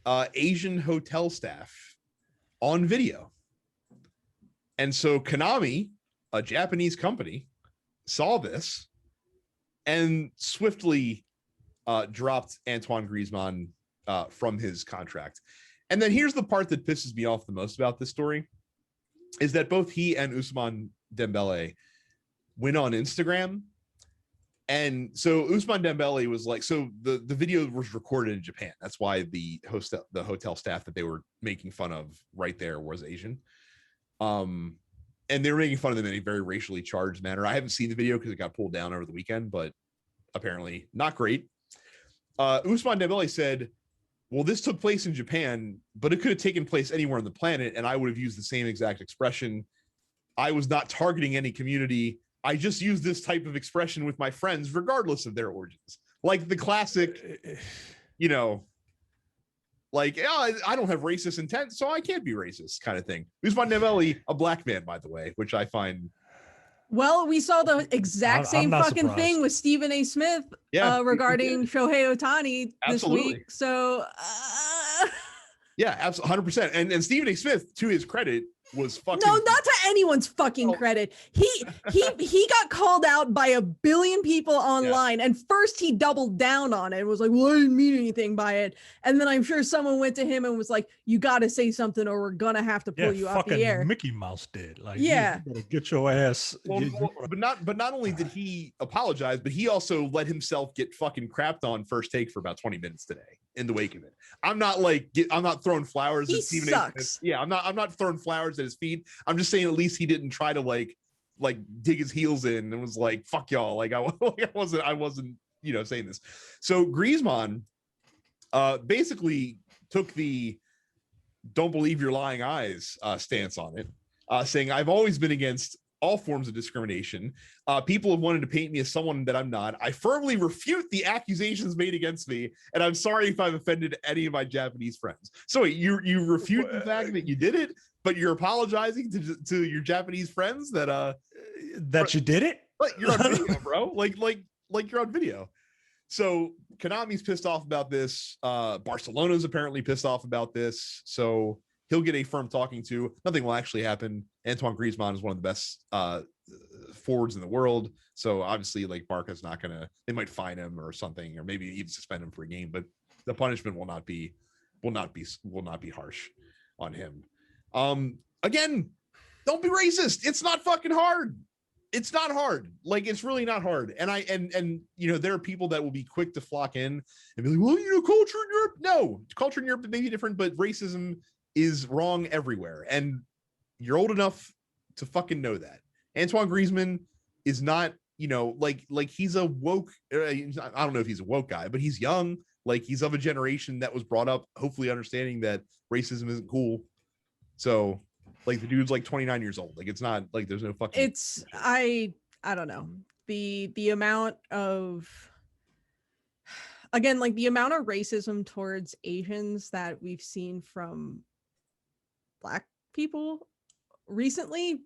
Asian hotel staff on video. And so Konami, a Japanese company, saw this and swiftly dropped Antoine Griezmann from his contract. And then here's the part that pisses me off the most about this story, is that both he and Ousmane Dembele went on Instagram. And so Ousmane Dembele was the video was recorded in Japan. That's why the hotel staff that they were making fun of right there was Asian. And they were making fun of them in a very racially charged manner. I haven't seen the video because it got pulled down over the weekend, but apparently not great. Ousmane Dembele said, well, this took place in Japan, but it could have taken place anywhere on the planet, and I would have used the same exact expression. I was not targeting any community. I just used this type of expression with my friends, regardless of their origins. Like the classic, you know, like, I don't have racist intent, so I can't be racist kind of thing. Usman Dembele, a black man, by the way, which I find. Well, we saw the exact same fucking surprised. thing with Stephen A. Smith regarding Shohei Ohtani this week. So, yeah, absolutely, 100%. And Stephen A. Smith, to his credit, was fucking. No, not to anyone's fucking credit. He got called out by a billion people online, and first he doubled down on it and was like, well, I didn't mean anything by it. And then I'm sure someone went to him and was like, you got to say something or we're gonna have to pull you off the air. Mickey Mouse did. Like, yeah, you better get your ass. But not only did he apologize, but he also let himself get fucking crapped on First Take for about 20 minutes today in the wake of it. I'm not throwing flowers at Stephen A. Smith. Yeah, I'm not throwing flowers at his feet. I'm just saying at least he didn't try to like dig his heels in and was like, fuck y'all. Like I wasn't, saying this. So Griezmann basically took the don't believe your lying eyes stance on it, saying I've always been against all forms of discrimination. People have wanted to paint me as someone that I'm not. I firmly refute the accusations made against me, and I'm sorry if I've offended any of my Japanese friends. So wait, you refute the fact that you did it, but you're apologizing to your Japanese friends that you did it? But you're on video, bro. Like you're on video. So Konami's pissed off about this. Barcelona's apparently pissed off about this. So he'll get a firm talking to. Nothing will actually happen. Antoine Griezmann is one of the best forwards in the world. So obviously, like, Barca's not gonna. They might fine him or something, or maybe even suspend him for a game. But the punishment will not be harsh on him. Again, don't be racist. It's not fucking hard. It's not hard. Like, it's really not hard. And there are people that will be quick to flock in and be like, well, culture in Europe. No, culture in Europe may be different, but racism is wrong everywhere. And you're old enough to fucking know that. Antoine Griezmann is not, like he's a woke. I don't know if he's a woke guy, but he's young. Like, he's of a generation that was brought up, hopefully understanding that racism isn't cool. So, like, the dude's like 29 years old. Like, it's not like there's no fucking. It's I don't know, the amount of, again, like the amount of racism towards Asians that we've seen from Black people recently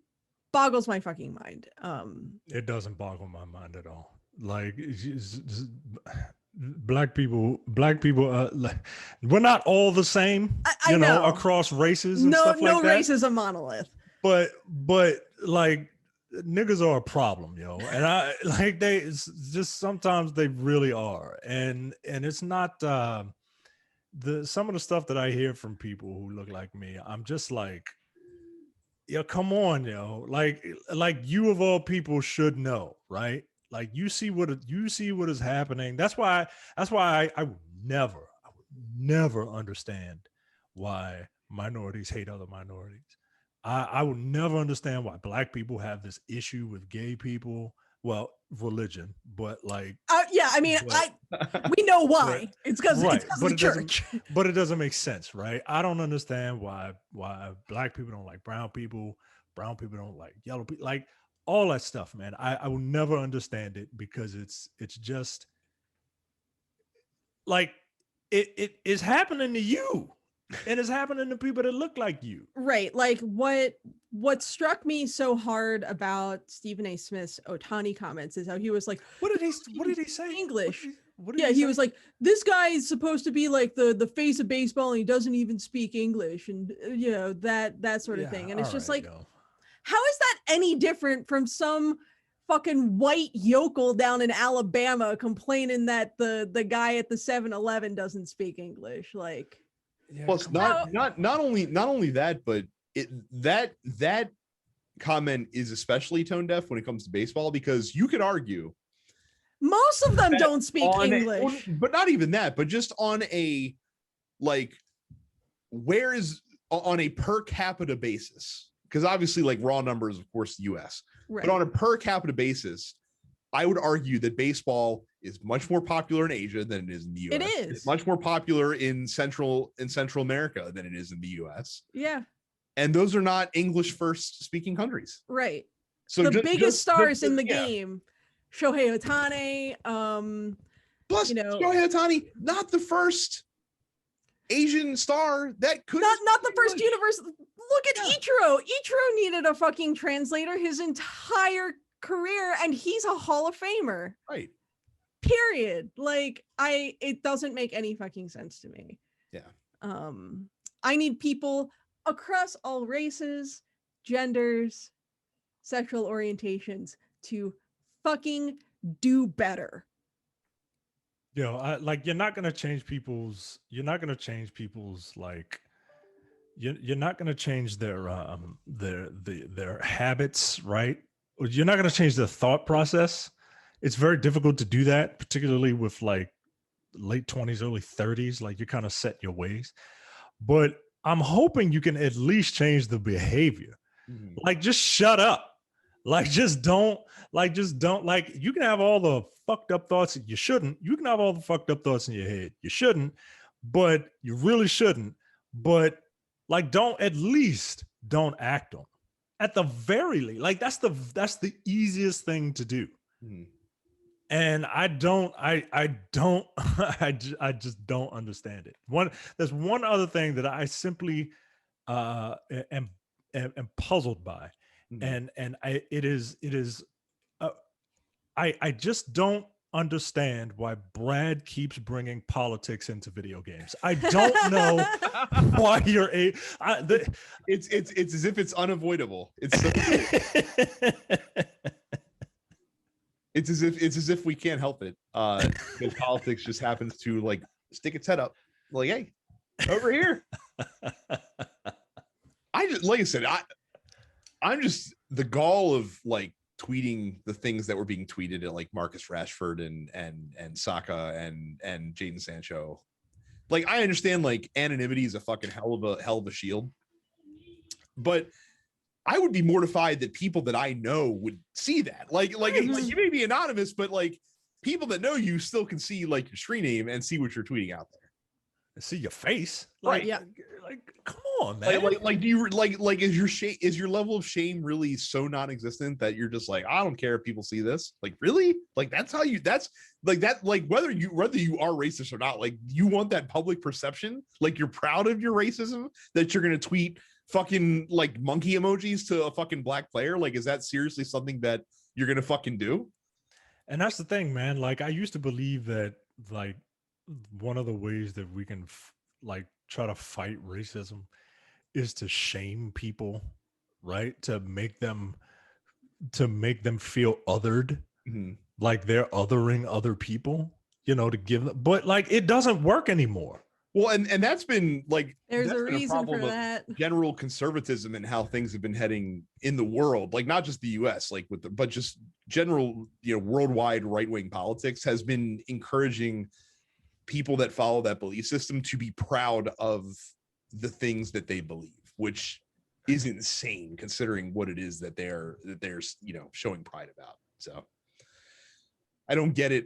boggles my fucking mind. It doesn't boggle my mind at all. Like, black people we're not all the same, I know, across races and stuff like that. No race is a monolith. But like, niggas are a problem, and I like, they just sometimes they really are, and it's not some of the stuff that I hear from people who look like me. I'm just like, come on, like you of all people should know, right? Like, you see what is happening. That's why I would never understand why minorities hate other minorities. I would never understand why Black people have this issue with gay people. Well, religion, but like, we know why. It's because it's the church. But it doesn't make sense, right? I don't understand why Black people don't like brown people don't like yellow people, like all that stuff, man. I will never understand it, because it's just like it is happening to you. And it's happening to people that look like you. Right. Like, what struck me so hard about Stephen A. Smith's Ohtani comments is how he was like, what did he say? English. He was like, this guy is supposed to be like the face of baseball, and he doesn't even speak English, and that sort of thing. And it's just like, how is that any different from some fucking white yokel down in Alabama complaining that the guy at the 7-Eleven doesn't speak English? Like, yeah. Well, it's not only that, but that comment is especially tone deaf when it comes to baseball, because you could argue most of them don't speak English. But not even that, but just on a, like, where is on a per capita basis, because obviously, like, raw numbers, of course, the US, right. But on a per capita basis, I would argue that baseball is much more popular in Asia than it is in the US. It is. It's much more popular in Central America than it is in the US. Yeah. And those are not English first speaking countries. Right. So the biggest stars in the game, Shohei Ohtani, plus Shohei Ohtani, not the first Asian star that could not the first universe. Look at Ichiro. Ichiro needed a fucking translator his entire career, and he's a Hall of Famer. Right. Period. Like, it doesn't make any fucking sense to me. Yeah. I need people across all races, genders, sexual orientations to fucking do better. Like, you're not gonna change people's like, you're not gonna change their habits, right? You're not gonna change their thought process. It's very difficult to do that, particularly with like late 20s, early 30s. Like, you're kind of set in your ways. But I'm hoping you can at least change the behavior. Mm-hmm. Like, just shut up. Like, just don't, like, you can have all the fucked up thoughts. You shouldn't. You can have all the fucked up thoughts in your head. You shouldn't, but you really shouldn't. But like, don't act on. At the very least, like, that's the easiest thing to do. Mm-hmm. And I just don't understand it. There's one other thing that I simply am puzzled by. Mm-hmm. I just don't understand why Brad keeps bringing politics into video games. I don't know why you're it's as if it's unavoidable. It's as if we can't help it. Because politics just happens to like stick its head up. Like, hey, over here. I'm just the gall of like tweeting the things that were being tweeted at like Marcus Rashford and Saka and Jadon Sancho. Like, I understand like anonymity is a fucking hell of a shield, but I would be mortified that people that I know would see that. Like you may be anonymous, but like people that know you still can see like your screen name and see what you're tweeting out there. See your face, like, right? Yeah. Like, come on, man. Like, do you like is your level of shame really so non-existent that you're just like, I don't care if people see this? Like, really? Like, that's how you? That's like that. Like, whether you are racist or not, like, you want that public perception? Like, you're proud of your racism that you're gonna tweet fucking like monkey emojis to a fucking black player? Like, is that seriously something that you're gonna fucking do? And that's the thing, man. Like, I used to believe that like one of the ways that we can like try to fight racism is to shame people, right? To make them feel othered, mm-hmm. like they're othering other people, to give them, but like, it doesn't work anymore. Well, and that's been like, there's a reason for that. General conservatism and how things have been heading in the world, like not just the US, like but just general, worldwide right-wing politics has been encouraging people that follow that belief system to be proud of the things that they believe, which is insane considering what it is that they're showing pride about. So I don't get it.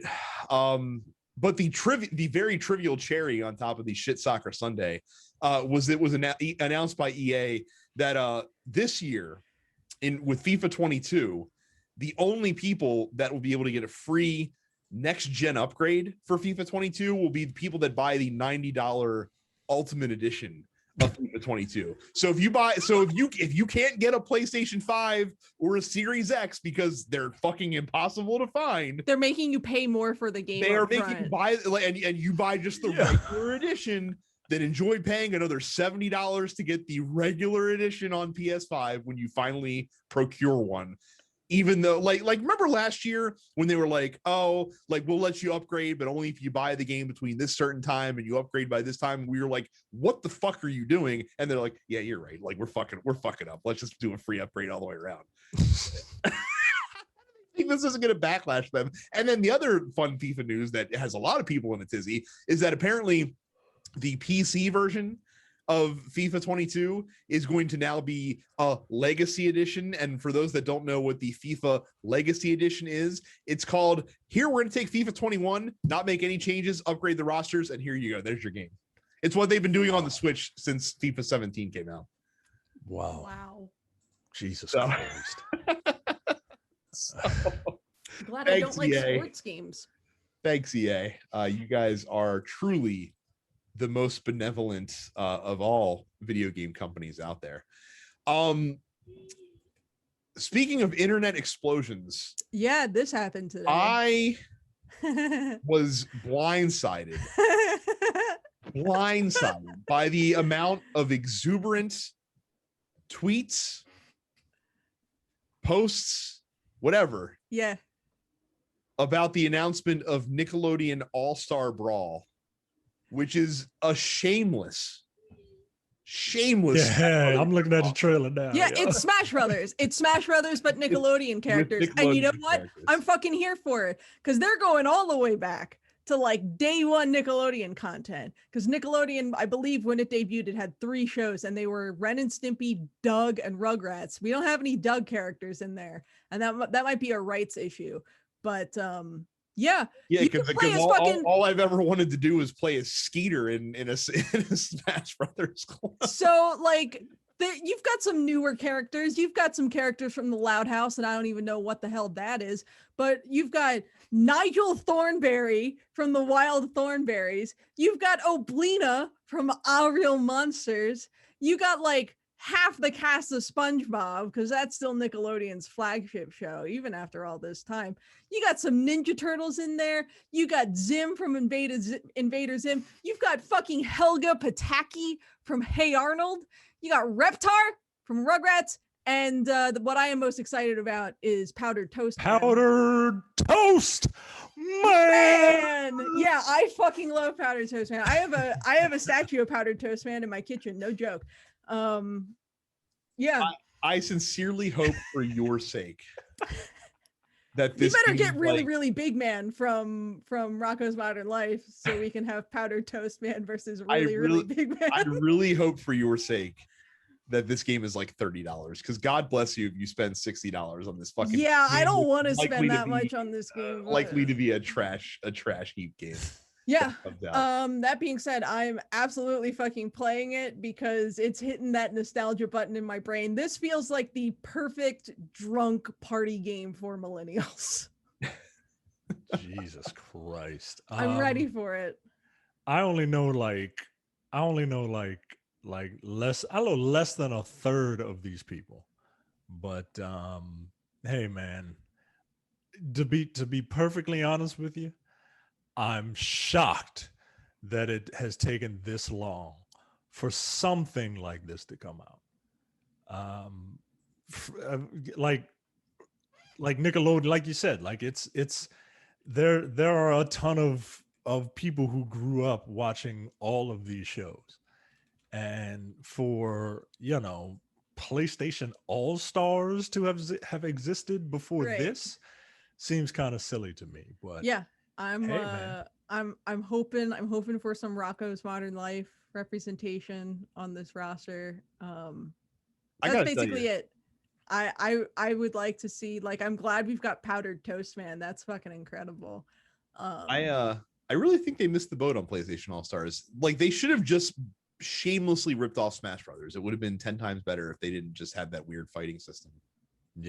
But the very trivial cherry on top of the shit soccer Sunday was announced by EA that this year with FIFA 22, the only people that will be able to get a free next gen upgrade for FIFA 22 will be the people that buy the $90 Ultimate Edition of FIFA 22. So if you can't get a PlayStation 5 or a Series X because they're fucking impossible to find, they're making you pay more for the game. They are making you buy and you buy just the regular edition, then enjoy paying another $70 to get the regular edition on PS5 when you finally procure one. Even though like remember last year when they were like, oh, like, we'll let you upgrade, but only if you buy the game between this certain time and you upgrade by this time. We were like, what the fuck are you doing? And they're like, yeah, you're right. Like, we're fucking up. Let's just do a free upgrade all the way around. I think this isn't going to backlash them. And then the other fun FIFA news that has a lot of people in a tizzy is that apparently the PC version of FIFA 22 is going to now be a Legacy Edition. And for those that don't know what the FIFA Legacy Edition is, it's called, here we're going to take FIFA 21, not make any changes, upgrade the rosters, and here you go. There's your game. It's what they've been doing on the Switch since FIFA 17 came out. Wow. Jesus Christ. So, Glad I don't like EA. sports games. Thanks, EA. You guys are truly the most benevolent of all video game companies out there. Speaking of internet explosions, Yeah, this happened today. I was blindsided by the amount of exuberant tweets, posts, whatever, Yeah. about the announcement of Nickelodeon All-Star Brawl, which is a shameless. Yeah, I'm looking at the trailer now. Yeah, it's Smash Brothers. It's Smash Brothers, but Nickelodeon characters. And you know Nickelodeon what? characters. I'm fucking here for it because they're going all the way back to like day one Nickelodeon content. Because Nickelodeon, I believe when it debuted, it had 3 shows and they were Ren and Stimpy, Doug, and Rugrats. We don't have any Doug characters in there. And that might be a rights issue. But yeah, because all I've ever wanted to do is play as Skeeter in a Smash Brothers class. So like you've got some newer characters. You've got some characters from the Loud House, and I don't even know what the hell that is. But you've got Nigel Thornberry from the Wild Thornberries. You've got Oblina from Our Real Monsters. You got like half the cast of SpongeBob, because that's still Nickelodeon's flagship show, even after all this time. You got some Ninja Turtles in there. You got Zim from Invader Zim. You've got fucking Helga Pataki from Hey Arnold. You got Reptar from Rugrats. And what I am most excited about is Powdered Toast Man. Powdered Toast Man! Yeah, I fucking love Powdered Toast Man. I have a statue of Powdered Toast Man in my kitchen, no joke. Yeah, I sincerely hope for your sake that this, you better get really big man from Rocco's Modern Life so we can have Powdered Toast Man versus really big man. I really hope for your sake that this game is like $30, because God bless you if you spend $60 on this fucking. Yeah, I don't want to likely spend to that be, much on this game. Likely to be a trash heap game. Yeah. That being said, I'm absolutely fucking playing it because it's hitting that nostalgia button in my brain. This feels like the perfect drunk party game for millennials. Jesus Christ. I'm ready for it. I know less than a third of these people. But hey man, to be perfectly honest with you, I'm shocked that it has taken this long for something like this to come out. Like Nickelodeon, like you said, like it's there are a ton of people who grew up watching all of these shows, and for PlayStation All-Stars to have existed before this seems kind of silly to me. But yeah, I'm hoping for some Rocco's Modern Life representation on this roster. That's basically it. I would like to see, like, I'm glad we've got Powdered Toast Man. That's fucking incredible. I really think they missed the boat on PlayStation All-Stars. Like, they should have just shamelessly ripped off Smash Brothers. It would have been 10 times better if they didn't just have that weird fighting system in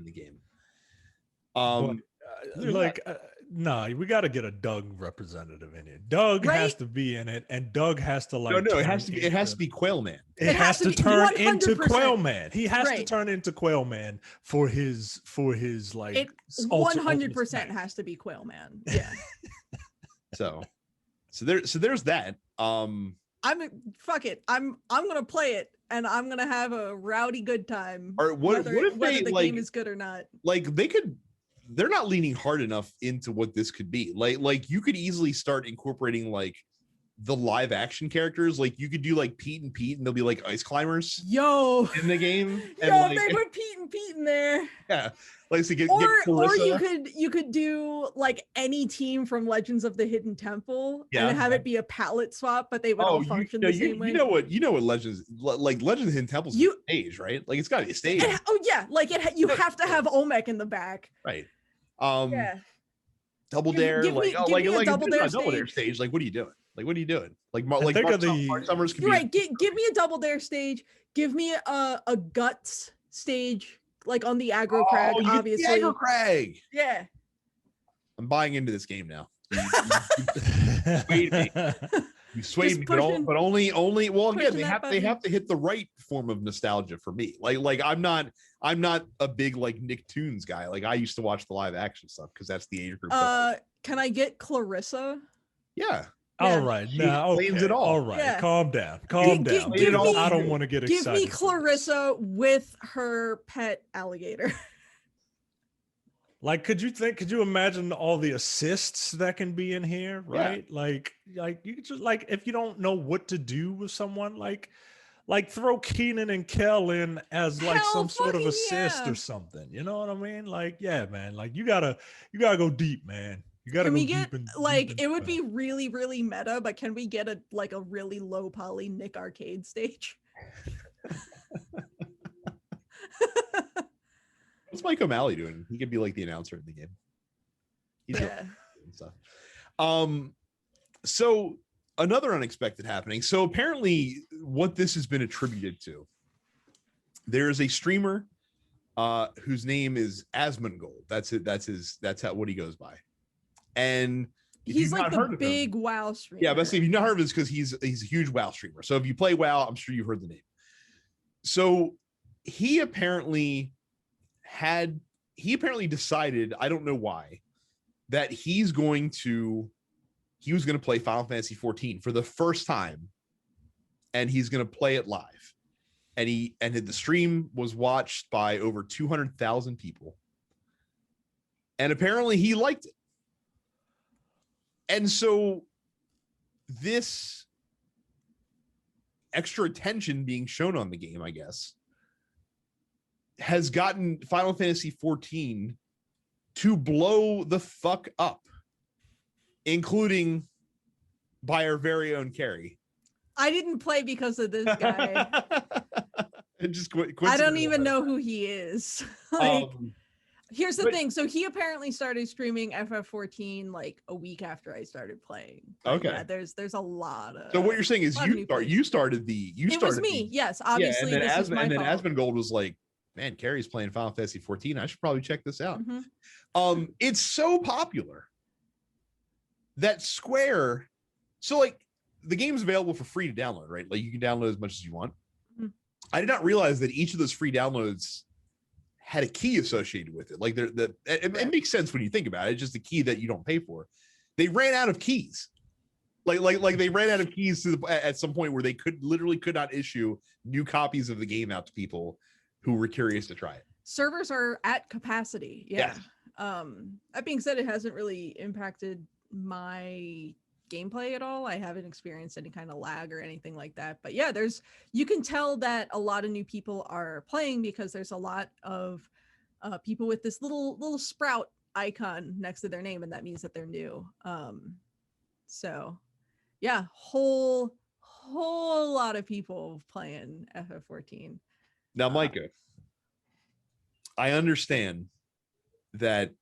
the game. No, we got to get a Doug representative in it. Doug has to be in it, and Doug has to it has to be Quail Man. It has to turn 100%. into Quail Man. He has to turn into Quail Man for his like. It 100% has to be Quail Man. Yeah. so there's that. Fuck it. I'm gonna play it, and I'm gonna have a rowdy good time. Or what if the game is good or not? Like, they're not leaning hard enough into what this could be. Like you could easily start incorporating like the live action characters. Like you could do like Pete and they'll be like ice climbers Yo, in the game. And yo, like, they put Pete in there. yeah, like to get Or Clarissa. you could do like any team from Legends of the Hidden Temple and have it be a palette swap, but they would all function the same way. You know what Legends like Legends of Hidden Temple's a stage, right? Like it's got to be a stage. Oh yeah, like you have to have Olmec in the back, right? Yeah. Double Dare, give me a double dare stage. Like, what are you doing? Like, what are you doing? Like, Mark Summers could You're be right. Give me a double dare stage. Give me a guts stage, like on the aggro crag, obviously. The aggro crag. Yeah. I'm buying into this game now. You swayed me, but only. Well, again, they have to hit the right form of nostalgia for me. Like I'm not a big like Nicktoons guy. Like I used to watch the live action stuff because that's the age group. Can I get Clarissa? Yeah. All right. Now, okay. It all. All right. Yeah. Calm down. Give me, I don't want to get excited. Give me Clarissa with her pet alligator. Like, could you imagine all the assists that can be in here, right? Yeah. Like you just like if you don't know what to do with someone, like throw Keenan and Kel in as like some sort of assist or something. You know what I mean? Like, yeah, man. Like you gotta go deep, man. You gotta go deep. It would be really, really meta, but can we get a really low poly Nick Arcade stage? What's Mike O'Malley doing? He could be like the announcer in the game. He's stuff. So another unexpected happening. So apparently what this has been attributed to, there's a streamer whose name is Asmongold. That's it. That's what he goes by. And he's like the big WoW streamer. Yeah, but see, if you've not heard of this, because he's a huge WoW streamer. So if you play WoW, I'm sure you've heard the name. So he apparently decided, I don't know why, that he was going to play Final Fantasy XIV for the first time, and he's going to play it live. And the stream was watched by over 200,000 people. And apparently he liked it. And so this extra attention being shown on the game, I guess, has gotten Final Fantasy XIV to blow the fuck up, including by our very own Carrie. I didn't play because of this guy. I don't even know who he is. Here's the thing. So he apparently started streaming FF14 like a week after I started playing. Okay. Yeah, there's a lot of. So what you're saying is you started. It was me. Yes, obviously. Yeah, this is my fault. Asmongold was like, man, Carrie's playing Final Fantasy XIV. I should probably check this out. Mm-hmm. It's so popular that Square. So like the game's available for free to download, right? Like you can download as much as you want. Mm-hmm. I did not realize that each of those free downloads had a key associated with it. Like it makes sense when you think about it. It's just a key that you don't pay for. They ran out of keys. Like they ran out of keys at some point where they could not issue new copies of the game out to people who were curious to try it. Servers are at capacity. Yeah. That being said, it hasn't really impacted my gameplay at all. I haven't experienced any kind of lag or anything like that. But yeah, you can tell that a lot of new people are playing because there's a lot of people with this little sprout icon next to their name, and that means that they're new. So yeah, whole lot of people playing FF14. Now, Micah, I understand that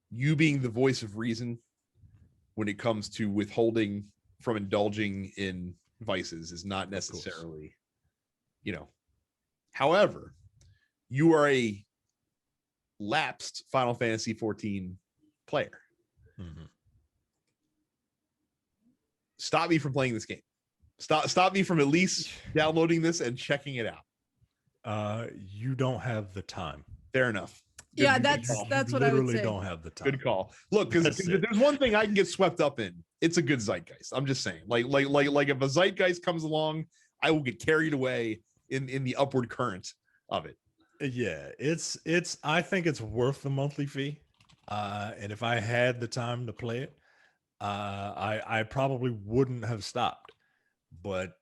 you being the voice of reason when it comes to withholding from indulging in vices is not necessarily, However, you are a lapsed Final Fantasy XIV player. Mm-hmm. Stop me from playing this game. Stop me from at least downloading this and checking it out. You don't have the time. Fair enough. Yeah, that's what I would say. Literally don't have the time. Good call. Look, because there's one thing I can get swept up in. It's a good zeitgeist. I'm just saying. Like if a zeitgeist comes along, I will get carried away in the upward current of it. Yeah, it's. I think it's worth the monthly fee. And if I had the time to play it, I probably wouldn't have stopped, but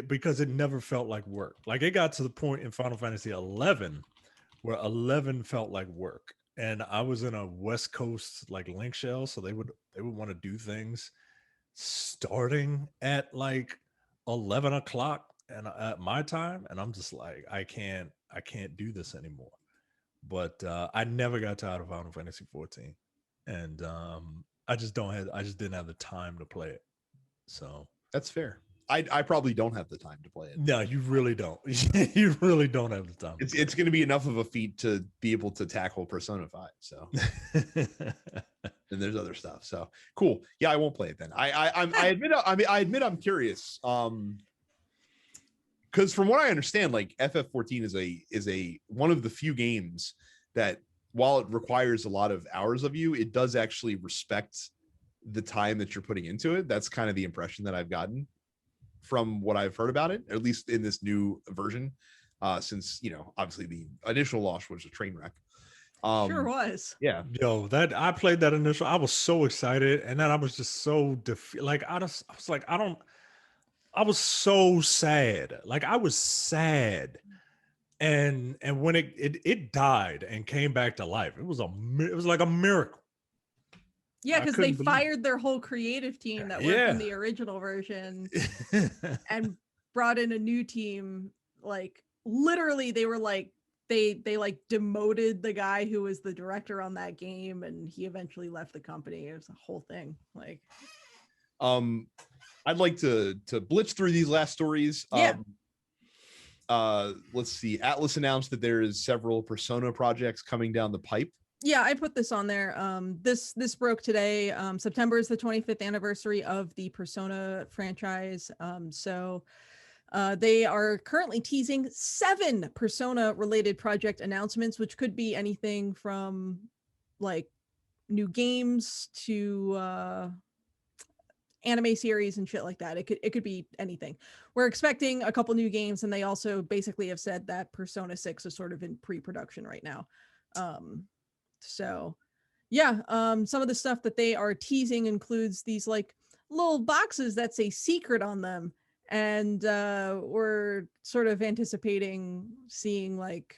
because it never felt like work. Like it got to the point in Final Fantasy 11 where 11 felt like work, and I was in a West Coast like link shell, so they would want to do things starting at like 11 o'clock and at my time, and I'm just like, I can't do this anymore. But I never got tired of Final Fantasy 14, and I just didn't have the time to play it. So That's fair. I probably don't have the time to play it. no, you really don't. You really don't have the time. It's going to be enough of a feat to be able to tackle Persona 5. So, and there's other stuff. So cool. Yeah, I won't play it then. I admit I'm curious. Because from what I understand, like FF14 is a one of the few games that, while it requires a lot of hours of you, it does actually respect the time that you're putting into it. That's kind of the impression that I've gotten from what I've heard about it, at least in this new version, since, you know, obviously the initial launch was a train wreck. Sure was. Yeah. Yo, that I played that initial. I was so excited, and then I was just so I was so sad. Like I was sad, and when it died and came back to life, it was like a miracle. Yeah, because they fired their whole creative team that worked on the original version and brought in a new team. Like literally, they were like they like demoted the guy who was the director on that game, and he eventually left the company. It was a whole thing. Like, I'd like to blitz through these last stories. Yeah. Let's see. Atlas announced that there is several Persona projects coming down the pipe. Yeah, I put this on there. This broke today. September is the 25th anniversary of the Persona franchise. So they are currently teasing 7 Persona related project announcements, which could be anything from like new games to anime series and shit like that. It could be anything. We're expecting a couple new games, and they also basically have said that Persona 6 is sort of in pre-production right now. So yeah, some of the stuff that they are teasing includes these like little boxes that say secret on them, and we're sort of anticipating seeing like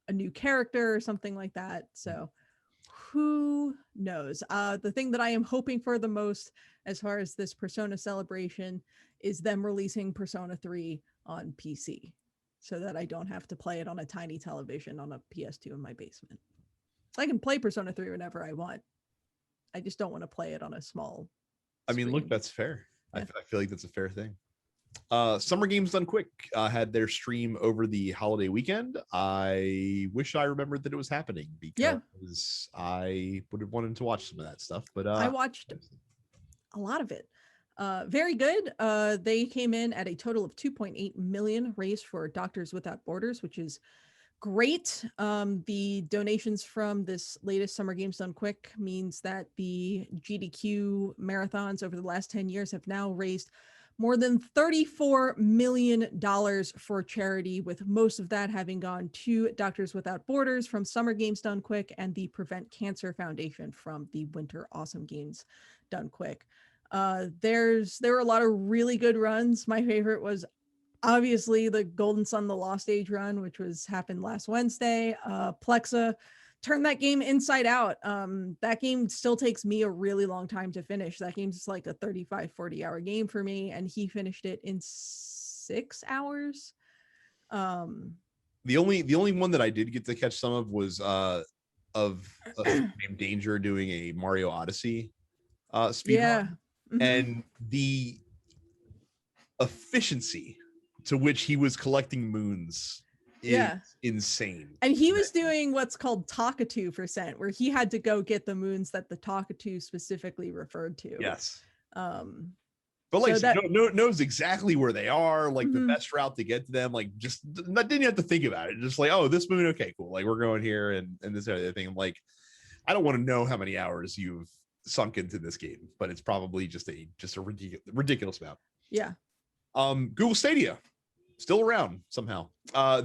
a new character or something like that. So who knows? The thing that I am hoping for the most as far as this Persona celebration is them releasing Persona 3 on PC, so that I don't have to play it on a tiny television on a PS2 in my basement. I can play Persona 3 whenever I want. I just don't want to play it on a small I mean, look, that's fair. Yeah. I feel like that's a fair thing. Summer Games Done Quick had their stream over the holiday weekend. I wish I remembered that it was happening, because I would have wanted to watch some of that stuff. But I watched a lot of it. Very good. They came in at a total of 2.8 million raised for Doctors Without Borders, which is great. The donations from this latest Summer Games Done Quick means that the GDQ marathons over the last 10 years have now raised more than $34 million for charity, with most of that having gone to Doctors Without Borders from Summer Games Done Quick and the Prevent Cancer Foundation from the Winter Awesome Games Done Quick. There were a lot of really good runs. My favorite was obviously the Golden Sun The Lost Age run, which happened last Wednesday. Plexa turned that game inside out. That game still takes me a really long time to finish. That game's like a 35-40 hour game for me, and he finished it in 6 hours. The only one that I did get to catch some of was named Danger doing a Mario Odyssey speed run. Mm-hmm. And the efficiency to which he was collecting moons is insane. And he was doing what's called Talkatoo%, where he had to go get the moons that the Talkatoo specifically referred to. Yes. But like, so knows exactly where they are, like the best route to get to them. Like, just didn't have to think about it. Just like, oh, this moon, okay, cool. Like, we're going here, and this other thing. I'm like, I don't want to know how many hours you've sunk into this game, but it's probably just a ridiculous amount. Yeah. Google Stadia, still around somehow.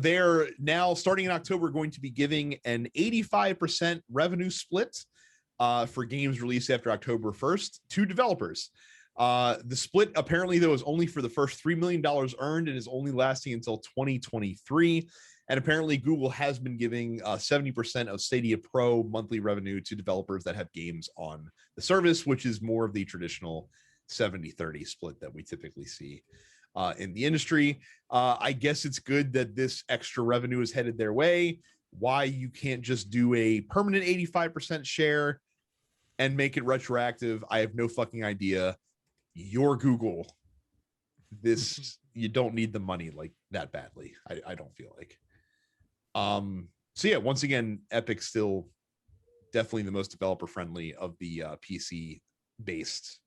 They're now, starting in October, going to be giving an 85% revenue split for games released after October 1st to developers. The split apparently, though, is only for the first $3 million earned and is only lasting until 2023. And apparently Google has been giving 70% of Stadia Pro monthly revenue to developers that have games on the service, which is more of the traditional 70-30 split that we typically see in the industry. I guess it's good that this extra revenue is headed their way. Why you can't just do a permanent 85% share and make it retroactive, I have no fucking idea. You're Google. This, you don't need the money like that badly. I don't feel like. So yeah, once again, Epic's still definitely the most developer friendly of the PC based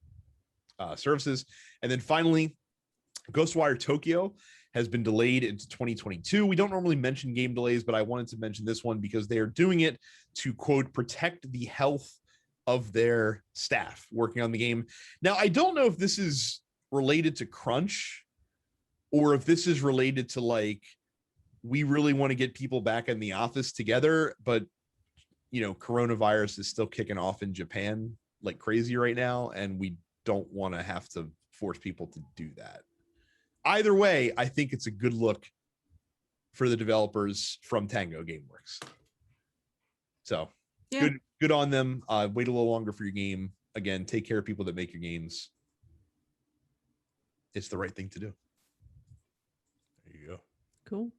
services. And then finally, Ghostwire Tokyo has been delayed into 2022. We don't normally mention game delays, but I wanted to mention this one because they are doing it to, quote, protect the health of their staff working on the game. Now, I don't know if this is related to crunch or if this is related to like, we really want to get people back in the office together, but coronavirus is still kicking off in Japan like crazy right now, and we don't want to have to force people to do that. Either way, I think it's a good look for the developers from Tango Gameworks. So yeah. Good on them. Wait a little longer for your game. Again, take care of people that make your games. It's the right thing to do. There you go. Cool.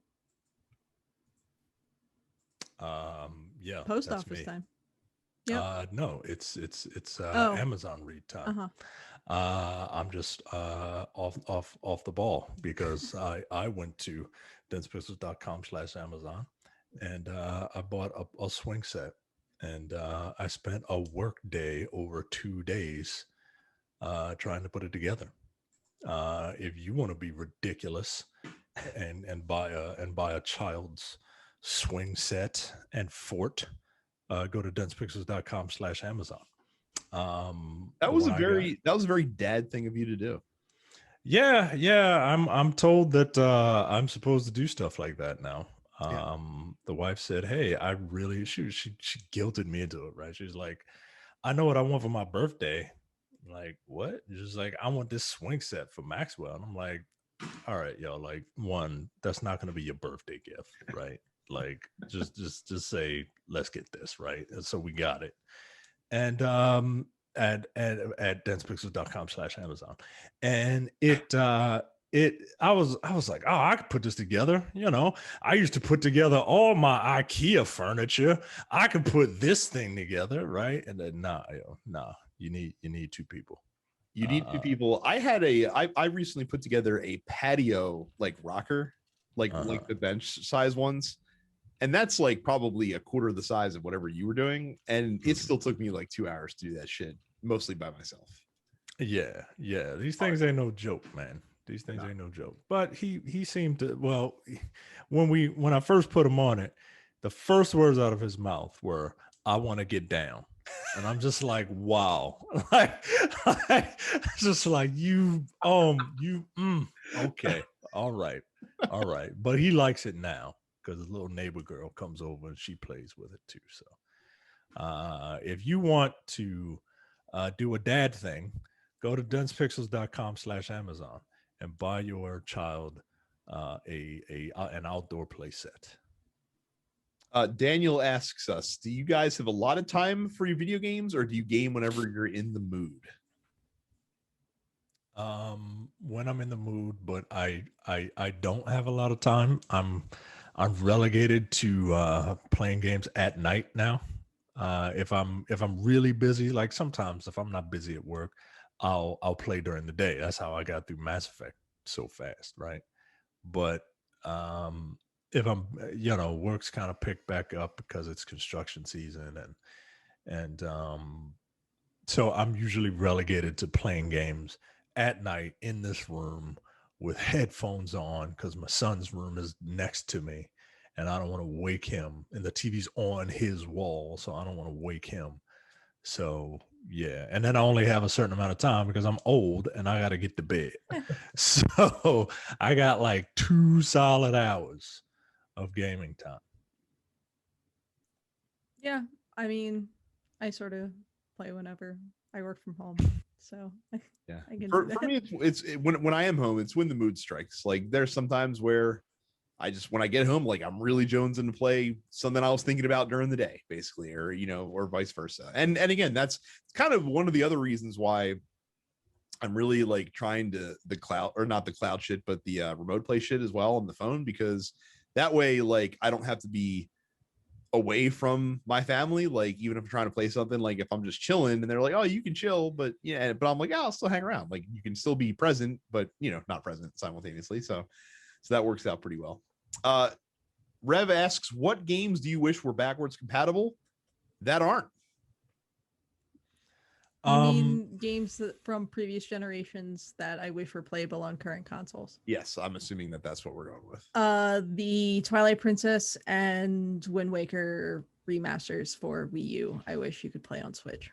Yeah. Post office time. Yeah. No, it's Amazon read time. I'm just off the ball because I went to densepixels.com/Amazon and I bought a swing set, and I spent a work day over 2 days trying to put it together. If you want to be ridiculous and buy a child's swing set and fort, go to densepixels.com/Amazon. That was a very dad thing of you to do. Yeah. I'm told that I'm supposed to do stuff like that now. The wife said, "Hey, she guilted me into it, right? She's like, I know what I want for my birthday." I'm like, what? She's like, I want this swing set for Maxwell. And I'm like, all right, yo, like, one, that's not going to be your birthday gift, right? Like, just say, let's get this, right? And so we got it. And at densepixels.com/Amazon. And I was like, oh, I could put this together. I used to put together all my IKEA furniture. I could put this thing together, right? And then nah, you need two people. You need two people. I recently put together a patio like rocker, like the bench size ones. And that's like probably a quarter of the size of whatever you were doing. And it still took me like 2 hours to do that shit, mostly by myself. Yeah. These things ain't no joke, man. These things ain't no joke. But he seemed to, well, when I first put him on it, the first words out of his mouth were, "I want to get down." And I'm just like, wow. like just like okay. All right. But he likes it now because his little neighbor girl comes over and she plays with it too. So if you want to do a dad thing, go to densepixels.com/Amazon and buy your child an outdoor play set. Daniel asks us, do you guys have a lot of time for your video games, or do you game whenever you're in the mood? When I'm in the mood, but I don't have a lot of time. I'm relegated to playing games at night now. If I'm really busy, like sometimes if I'm not busy at work, I'll play during the day. That's how I got through Mass Effect so fast, right? But if I'm, work's kind of picked back up because it's construction season, and so I'm usually relegated to playing games at night in this room with headphones on because my son's room is next to me and I don't want to wake him, and the TV's on his wall, so I don't want to wake him. So yeah, and then I only have a certain amount of time because I'm old and I got to get to bed. So I got like 2 solid hours of gaming time. Yeah, I mean, I sort of play whenever I work from home, so Yeah. I can For do that. me, when I am home, it's when the mood strikes. Like there's sometimes where when I get home, like I'm really jonesing to play something I was thinking about during the day, basically, or or vice versa. And again, that's kind of one of the other reasons why I'm really like trying to the cloud, or not the cloud shit, but the remote play shit as well on the phone, because that way, like I don't have to be away from my family. Like even if I'm trying to play something, like if I'm just chilling and they're like, oh, you can chill, but but I'm like, oh, I'll still hang around. Like you can still be present, but not present simultaneously. So that works out pretty well. Rev asks, what games do you wish were backwards compatible that aren't? You mean games from previous generations that I wish were playable on current consoles? Yes, I'm assuming that that's what we're going with. The Twilight Princess and Wind Waker remasters for Wii U. I wish you could play on Switch.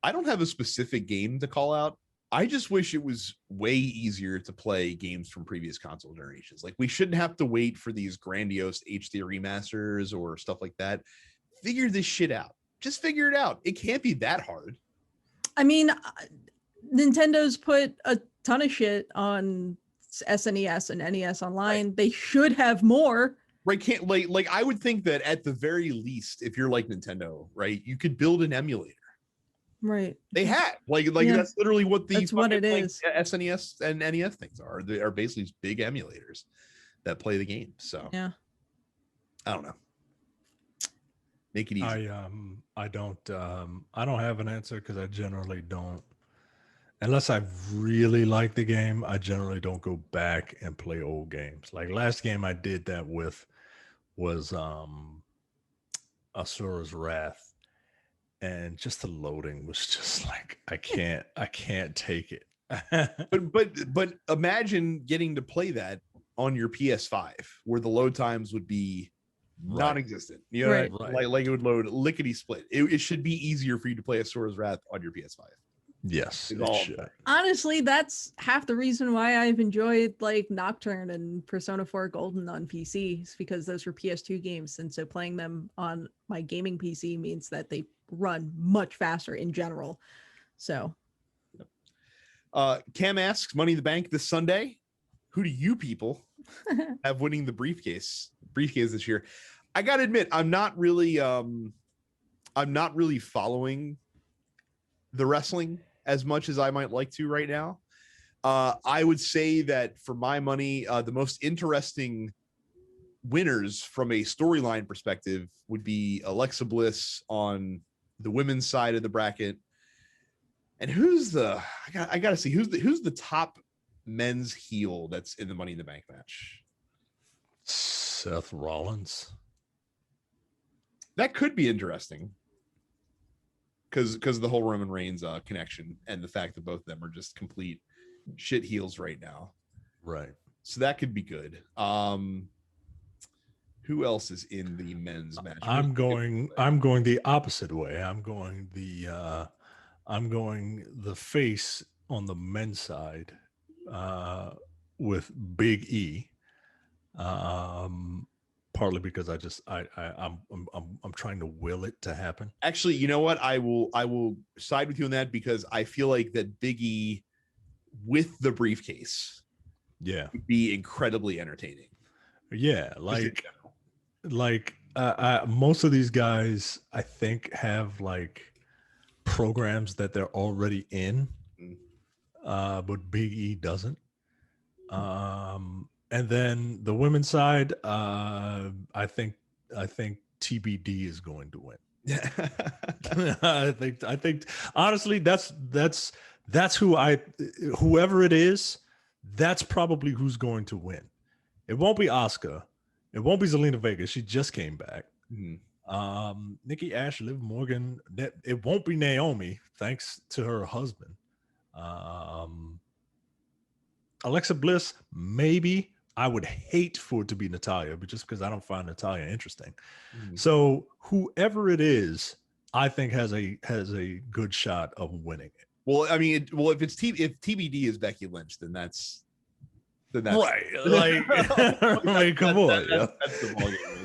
I don't have a specific game to call out. I just wish it was way easier to play games from previous console generations. Like we shouldn't have to wait for these grandiose HD remasters or stuff like that. Figure this shit out. Just figure it out. It can't be that hard. I mean, Nintendo's put a ton of shit on SNES and NES Online. Right. They should have more. Right? Can't like I would think that at the very least, if you're like Nintendo, right, you could build an emulator. Right. They have like that's literally what that's what it is. SNES and NES things are. They are basically big emulators that play the game. So yeah, I don't know. Make it easy. I don't have an answer because I generally don't, unless I really like the game, I generally don't go back and play old games. Like last game I did that with was Asura's Wrath, and just the loading was just like I can't take it. but imagine getting to play that on your PS5 where the load times would be non-existent. Right. Like it would load lickety split. It should be easier for you to play Asura's Wrath on your PS5. Yes, it should. Honestly, that's half the reason why I've enjoyed like Nocturne and Persona 4 Golden on PC, is because those were PS2 games, and so playing them on my gaming PC means that they run much faster in general. So Cam asks, Money in the Bank this Sunday. Who do you people have winning the briefcase this year? I gotta admit, I'm not really following the wrestling as much as I might like to right now. I would say that for my money, the most interesting winners from a storyline perspective would be Alexa Bliss on the women's side of the bracket. And I gotta see who's the top men's heel that's in the Money in the Bank match. Seth Rollins. That could be interesting because of the whole Roman Reigns connection and the fact that both of them are just complete shit heels right now. Right. So that could be good. Who else is in the men's match? I'm going the opposite way. I'm going the face on the men's side with Big E. Partly because I'm trying to will it to happen. Actually, you know what? I will side with you on that because I feel like that Big E with the briefcase, would be incredibly entertaining. Yeah, most of these guys I think have like programs that they're already in, but Big E doesn't. And then the women's side, I think TBD is going to win. I think honestly, that's whoever it is, that's probably who's going to win. It won't be Asuka. It won't be Zelina Vega. She just came back. Nikki Ash, Liv Morgan. It won't be Naomi, thanks to her husband. Alexa Bliss, maybe. I would hate for it to be Natalya, but just because I don't find Natalya interesting. So whoever it is, I think has a good shot of winning it. Well, I mean, if TBD is Becky Lynch, then that's right. Like, come on. That's the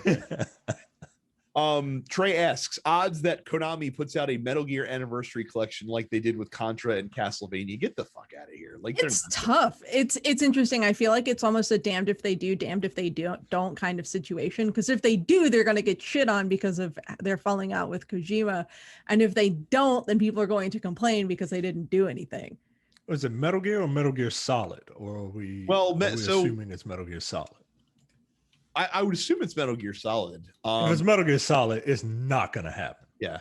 ballgame. Trey asks, odds that Konami puts out a Metal Gear Anniversary collection like they did with Contra and Castlevania. Get the fuck out of here. Like, it's tough. It's interesting. I feel like it's almost a damned if they do, damned if they don't kind of situation. Because if they do, they're going to get shit on because of their falling out with Kojima. And if they don't, then people are going to complain because they didn't do anything. Was it Metal Gear or Metal Gear Solid? Or are we assuming it's Metal Gear Solid? I would assume it's Metal Gear Solid. If it's Metal Gear Solid, it's not going to happen. Yeah.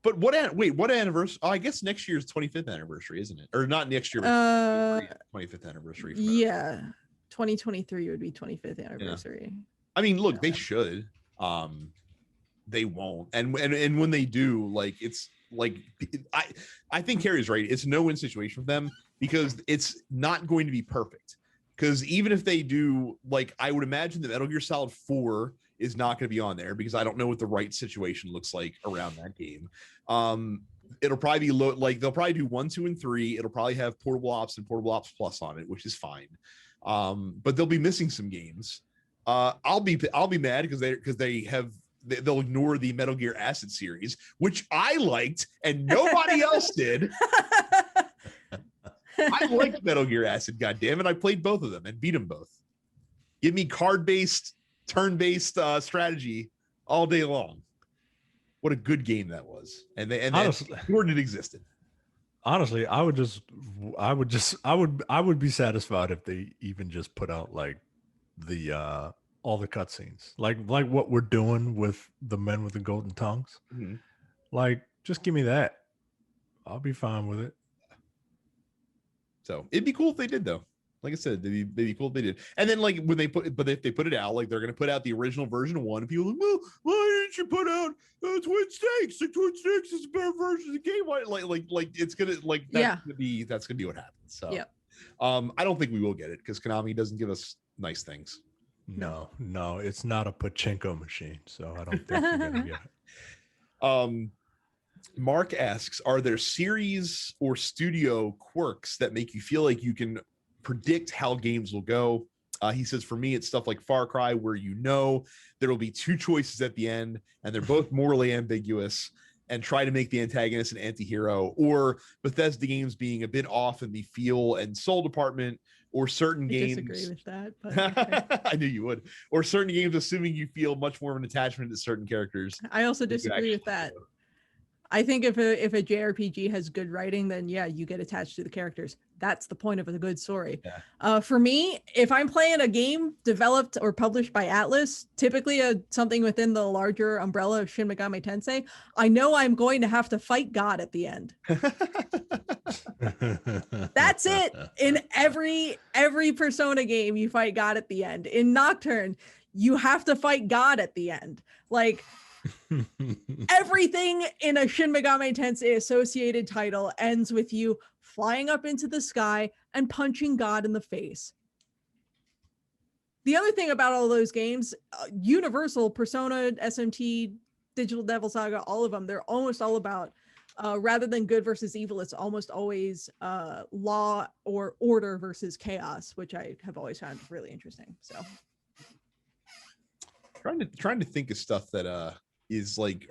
But what anniversary? Oh, I guess next year's 25th anniversary, isn't it? Or not next year, but 25th anniversary. Yeah. 2023 would be 25th anniversary. Yeah. I mean, look, they should. They won't. And when they do, like, it's like, I think Carrie's right. It's a no-win situation for them because it's not going to be perfect. Because even if they do, like, I would imagine that Metal Gear Solid 4 is not going to be on there because I don't know what the right situation looks like around that game. It'll probably be like they'll probably do 1, 2, and 3. It'll probably have Portable Ops and Portable Ops Plus on it, which is fine. But they'll be missing some games. I'll be mad because they'll ignore the Metal Gear Acid series, which I liked and nobody else did. I liked Metal Gear Acid, goddammit. I played both of them and beat them both. Give me card-based, turn-based strategy all day long. What a good game that was. And ignored it existed. Honestly, I would be satisfied if they even just put out like the all the cutscenes. Like what we're doing with the Men with the Golden Tongues. Mm-hmm. Like, just give me that. I'll be fine with it. So it'd be cool if they did, though. Like I said, they'd be cool if they did. And then, like, if they put it out, like, they're going to put out the original version of 1, and people are like, well, why didn't you put out Twin Snakes? The Twin Snakes is a better version of the game. Like it's gonna that's gonna be what happens. So yeah. I don't think we will get it because Konami doesn't give us nice things. No, it's not a pachinko machine, so I don't think you're gonna get it. Mark asks, are there series or studio quirks that make you feel like you can predict how games will go? He says, for me, it's stuff like Far Cry, where there will be 2 choices at the end, and they're both morally ambiguous, and try to make the antagonist an anti-hero, or Bethesda games being a bit off in the feel and soul department, or certain games. I disagree with that, but okay. I knew you would. Or certain games assuming you feel much more of an attachment to certain characters. I also disagree with that. I think if a JRPG has good writing, then yeah, you get attached to the characters. That's the point of a good story. Yeah. For me, if I'm playing a game developed or published by Atlas, typically something within the larger umbrella of Shin Megami Tensei, I know I'm going to have to fight God at the end. That's it. In every Persona game, you fight God at the end. In Nocturne, you have to fight God at the end. Like, everything in a Shin Megami Tensei associated title ends with you flying up into the sky and punching God in the face. The other thing about all those games, Universal, Persona, SMT, Digital Devil Saga, all of them, they're almost all about, rather than good versus evil, it's almost always law or order versus chaos, which I have always found really interesting. So trying to think of stuff that is like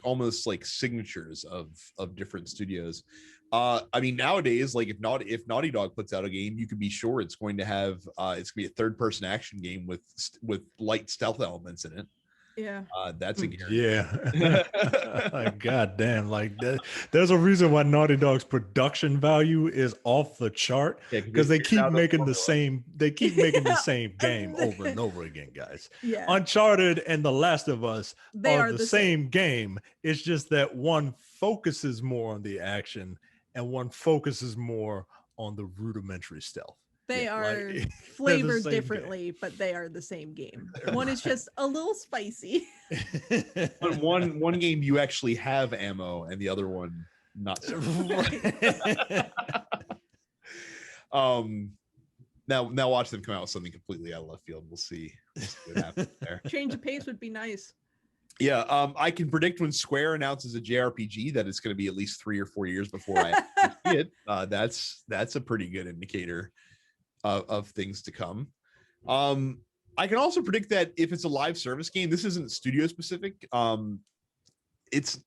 almost like signatures of different studios. I mean, nowadays, like if Naughty Dog puts out a game, you can be sure it's going to have it's gonna be a third-person action game with light stealth elements in it. Yeah, that's a guarantee. Yeah. Like, God damn, like there's a reason why Naughty Dog's production value is off the chart, because they keep making the same game over and over again, guys. Yeah. Uncharted and The Last of Us are the same game. It's just that one focuses more on the action and one focuses more on the rudimentary stealth. They are flavored differently, but they are the same game. One is just a little spicy. But one game you actually have ammo, and the other one not so. Now watch them come out with something completely out of left field. We'll see what happens there. Change of pace would be nice. Yeah, I can predict when Square announces a JRPG that it's going to be at least 3 or 4 years before I see it. That's a pretty good indicator of things to come. I can also predict that if it's a live service game, this isn't studio specific. It's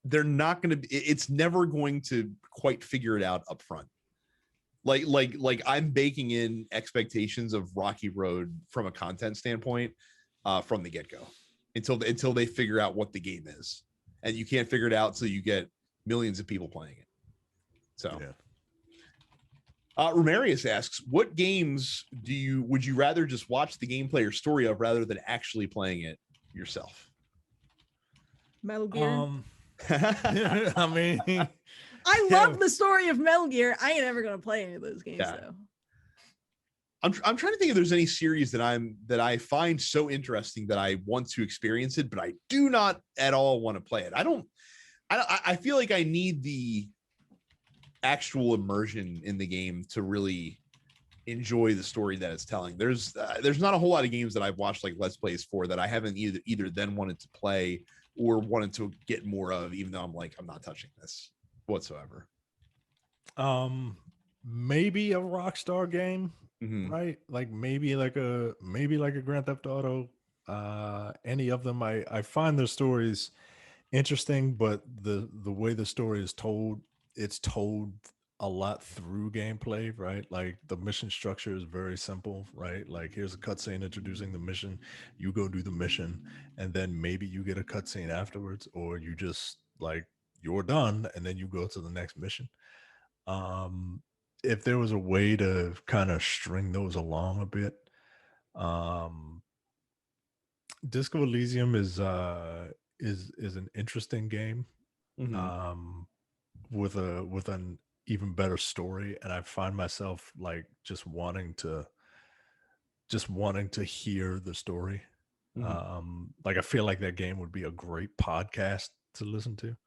never going to quite figure it out up front. Like I'm baking in expectations of Rocky Road from a content standpoint from the get-go until they figure out what the game is. And you can't figure it out until you get millions of people playing it. So Yeah. Romarius asks, what games would you rather just watch the gameplay or story of rather than actually playing it yourself? Metal Gear. I mean, I love the story of Metal Gear. I ain't ever gonna play any of those games though. I'm trying to think if there's any series that I find so interesting that I want to experience it, but I do not at all want to play it. I feel like I need the actual immersion in the game to really enjoy the story that it's telling. There's not a whole lot of games that I've watched like Let's Plays for that I haven't either then wanted to play or wanted to get more of, even though I'm not touching this whatsoever. Maybe a Rockstar game, right? Like maybe like a Grand Theft Auto. Any of them, I find their stories interesting, but the way the story is told, it's told a lot through gameplay, right? Like the mission structure is very simple, right? Like here's a cutscene introducing the mission, you go do the mission, and then maybe you get a cutscene afterwards, or you just like you're done and then you go to the next mission. If there was a way to kind of string those along a bit, Disco Elysium is an interesting game. With an even better story, and I find myself like just wanting to hear the story. Like I feel like that game would be a great podcast to listen to.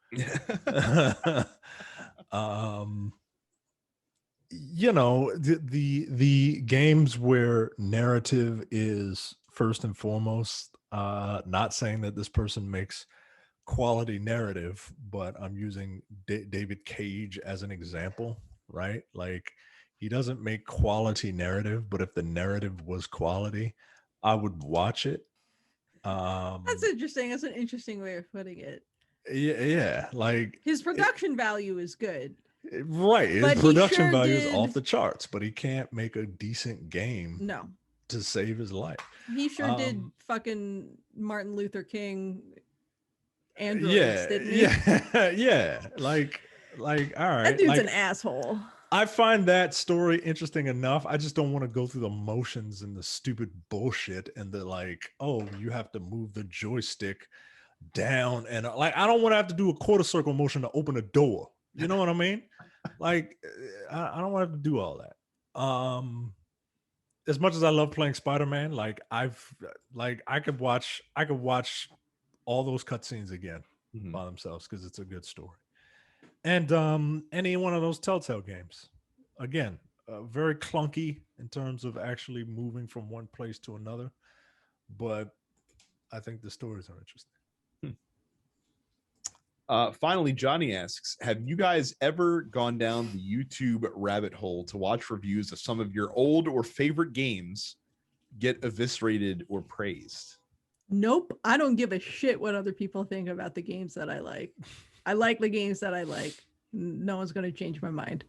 You know, the games where narrative is first and foremost, not saying that this person makes quality narrative, but I'm using David Cage as an example, right? Like he doesn't make quality narrative, but if the narrative was quality, I would watch it. That's interesting. That's an interesting way of putting it. Yeah, like his production value is good, right? His production value is off the charts, but he can't make a decent game to save his life. He sure did fucking Martin Luther King androids, didn't he? Yeah. Like, all right. That dude's an asshole. I find that story interesting enough. I just don't want to go through the motions and the stupid bullshit and the like, oh, you have to move the joystick down. And like, I don't want to have to do a quarter circle motion to open a door. You know what I mean? Like, I don't want to have to do all that. As much as I love playing Spider-Man, like I could watch all those cutscenes again by themselves because it's a good story. And any one of those Telltale games, again, very clunky in terms of actually moving from one place to another, but I think the stories are interesting. Finally, Johnny asks, have you guys ever gone down the YouTube rabbit hole to watch reviews of some of your old or favorite games get eviscerated or praised? Nope. I don't give a shit what other people think about the games that I like. I like the games that I like. No one's going to change my mind.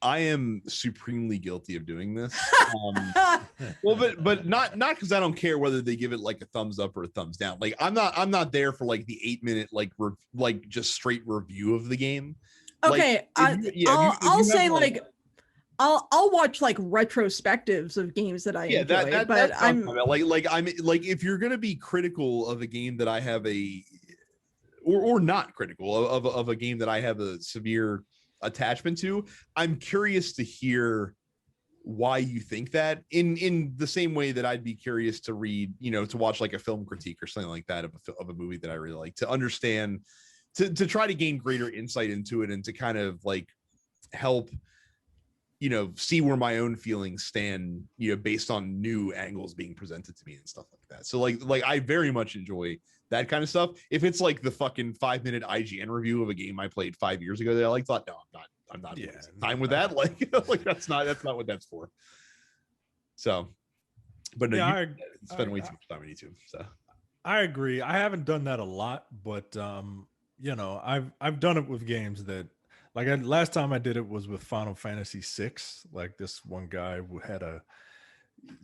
I am supremely guilty of doing this. Well, but not because I don't care whether they give it like a thumbs up or a thumbs down. Like I'm not there for like the 8-minute like just straight review of the game. Okay, I'll say like I'll watch like retrospectives of games that I enjoy. But I'm like if you're gonna be critical of a game that I have or not critical of a game that I have a severe attachment to, I'm curious to hear why you think that in the same way that I'd be curious to read, to watch like a film critique or something like that of a movie that I really like, to understand, to try to gain greater insight into it and to kind of like help, see where my own feelings stand, based on new angles being presented to me and stuff like that. So like I very much enjoy that kind of stuff. If it's like the fucking 5-minute IGN review of a game I played 5 years ago that I liked, no, I'm not time with that. Like that's not what that's for. So But no, Yeah, you spend way too much time on YouTube. So I agree. I haven't done that a lot, but you know, I've done it with games that, like, last time I did it was with Final Fantasy VI. Like, this one guy who had a,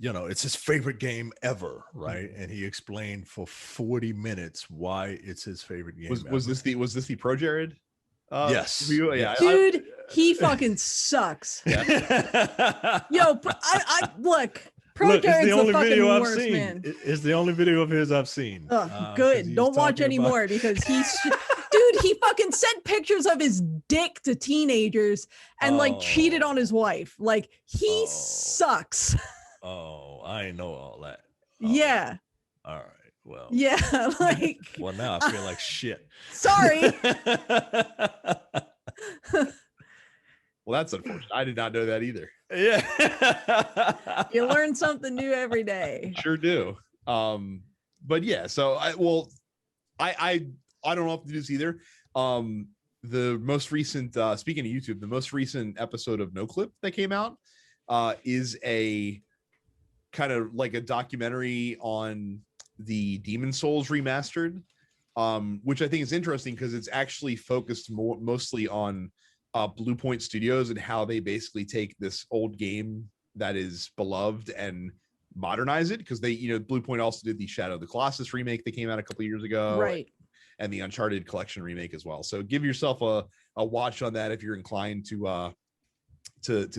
you know, it's his favorite game ever, right? And he explained for 40 minutes why it's his favorite game. Was this the Pro Jared? Yes. Review? Yeah. Dude, he fucking sucks. Yeah. Yo, I look. Pro Jared's the fucking worst, man. It's the only video of his I've seen. Good. Don't watch anymore because dude, he fucking sent pictures of his dick to teenagers and like cheated on his wife. Like, he sucks. Oh, I know all that. Yeah. All right. Well. Yeah. Like. Well, now I feel like shit. Sorry. Well, that's unfortunate. I did not know that either. Yeah. You learn something new every day. Sure do. But yeah, so I don't know if to do this either. The most recent, speaking of YouTube, the most recent episode of No Clip that came out is a kind of like a documentary on the Demon Souls remastered, which I think is interesting because it's actually focused mostly on Blue Point Studios and how they basically take this old game that is beloved and modernize it, because they, you know, Blue Point also did the Shadow of the Colossus remake that came out a couple of years ago, right? And the Uncharted Collection remake as well. So give yourself a watch on that if you're inclined to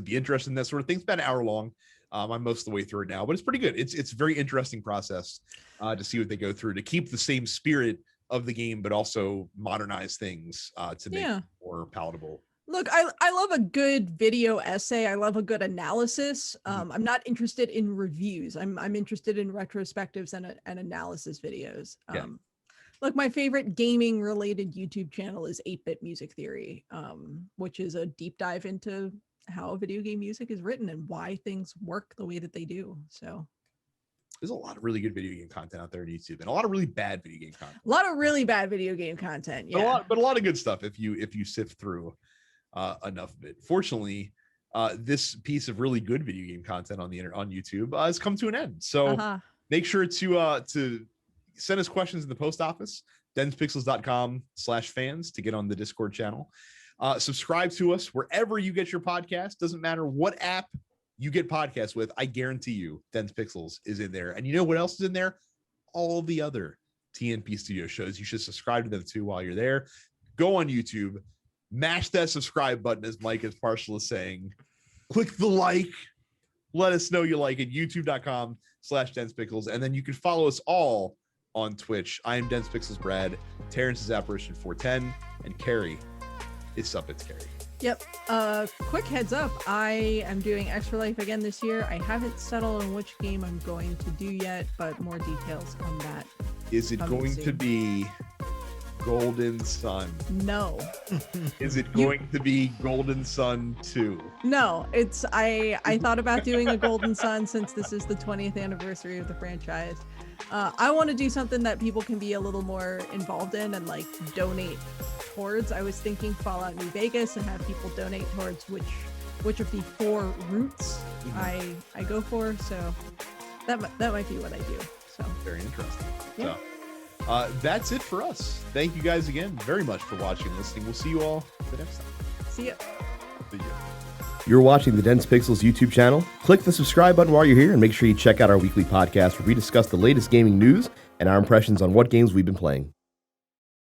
be interested in that sort of thing. It's about an hour long. I'm most of the way through it now, but it's pretty good. It's a very interesting process to see what they go through to keep the same spirit of the game, but also modernize things to make it more palatable. Look, I love a good video essay. I love a good analysis. I'm not interested in reviews. I'm interested in retrospectives and analysis videos. Look, my favorite gaming related YouTube channel is 8-Bit Music Theory, which is a deep dive into how video game music is written and why things work the way that they do. So there's a lot of really good video game content out there on YouTube, and a lot of really bad video game content. A lot of really bad video game content. Yeah, but a lot of good stuff if you sift through enough of it. Fortunately, this piece of really good video game content on the internet, on YouTube, has come to an end. So make sure to send us questions in the post office, denspixels.com/fans, to get on the Discord channel. Subscribe to us wherever you get your podcast. Doesn't matter what app you get podcasts with. I guarantee you, Dense Pixels is in there. And you know what else is in there? All the other TNP Studio shows. You should subscribe to them too while you're there. Go on YouTube, mash that subscribe button, as Mike is partial is saying. Click the like. Let us know you like it. YouTube.com/DensePixels. And then you can follow us all on Twitch. I am Dense Pixels Brad. Terrence is Apparition 410. And Carrie is Suppets Carrie. Yep. Quick heads up. I am doing Extra Life again this year. I haven't settled on which game I'm going to do yet, but more details on that. Is it going to be Golden Sun? No. Is it going to be Golden Sun 2? No, it's I thought about doing a Golden Sun since this is the 20th anniversary of the franchise. I want to do something that people can be a little more involved in and like donate towards. I was thinking Fallout New Vegas and have people donate towards which of the 4 routes I go for. So that might be what I do. So very interesting. Yeah. So that's it for us. Thank you guys again very much for watching and listening. We'll see you all the next time. See ya. See ya. You're watching the Dense Pixels YouTube channel. Click the subscribe button while you're here and make sure you check out our weekly podcast where we discuss the latest gaming news and our impressions on what games we've been playing.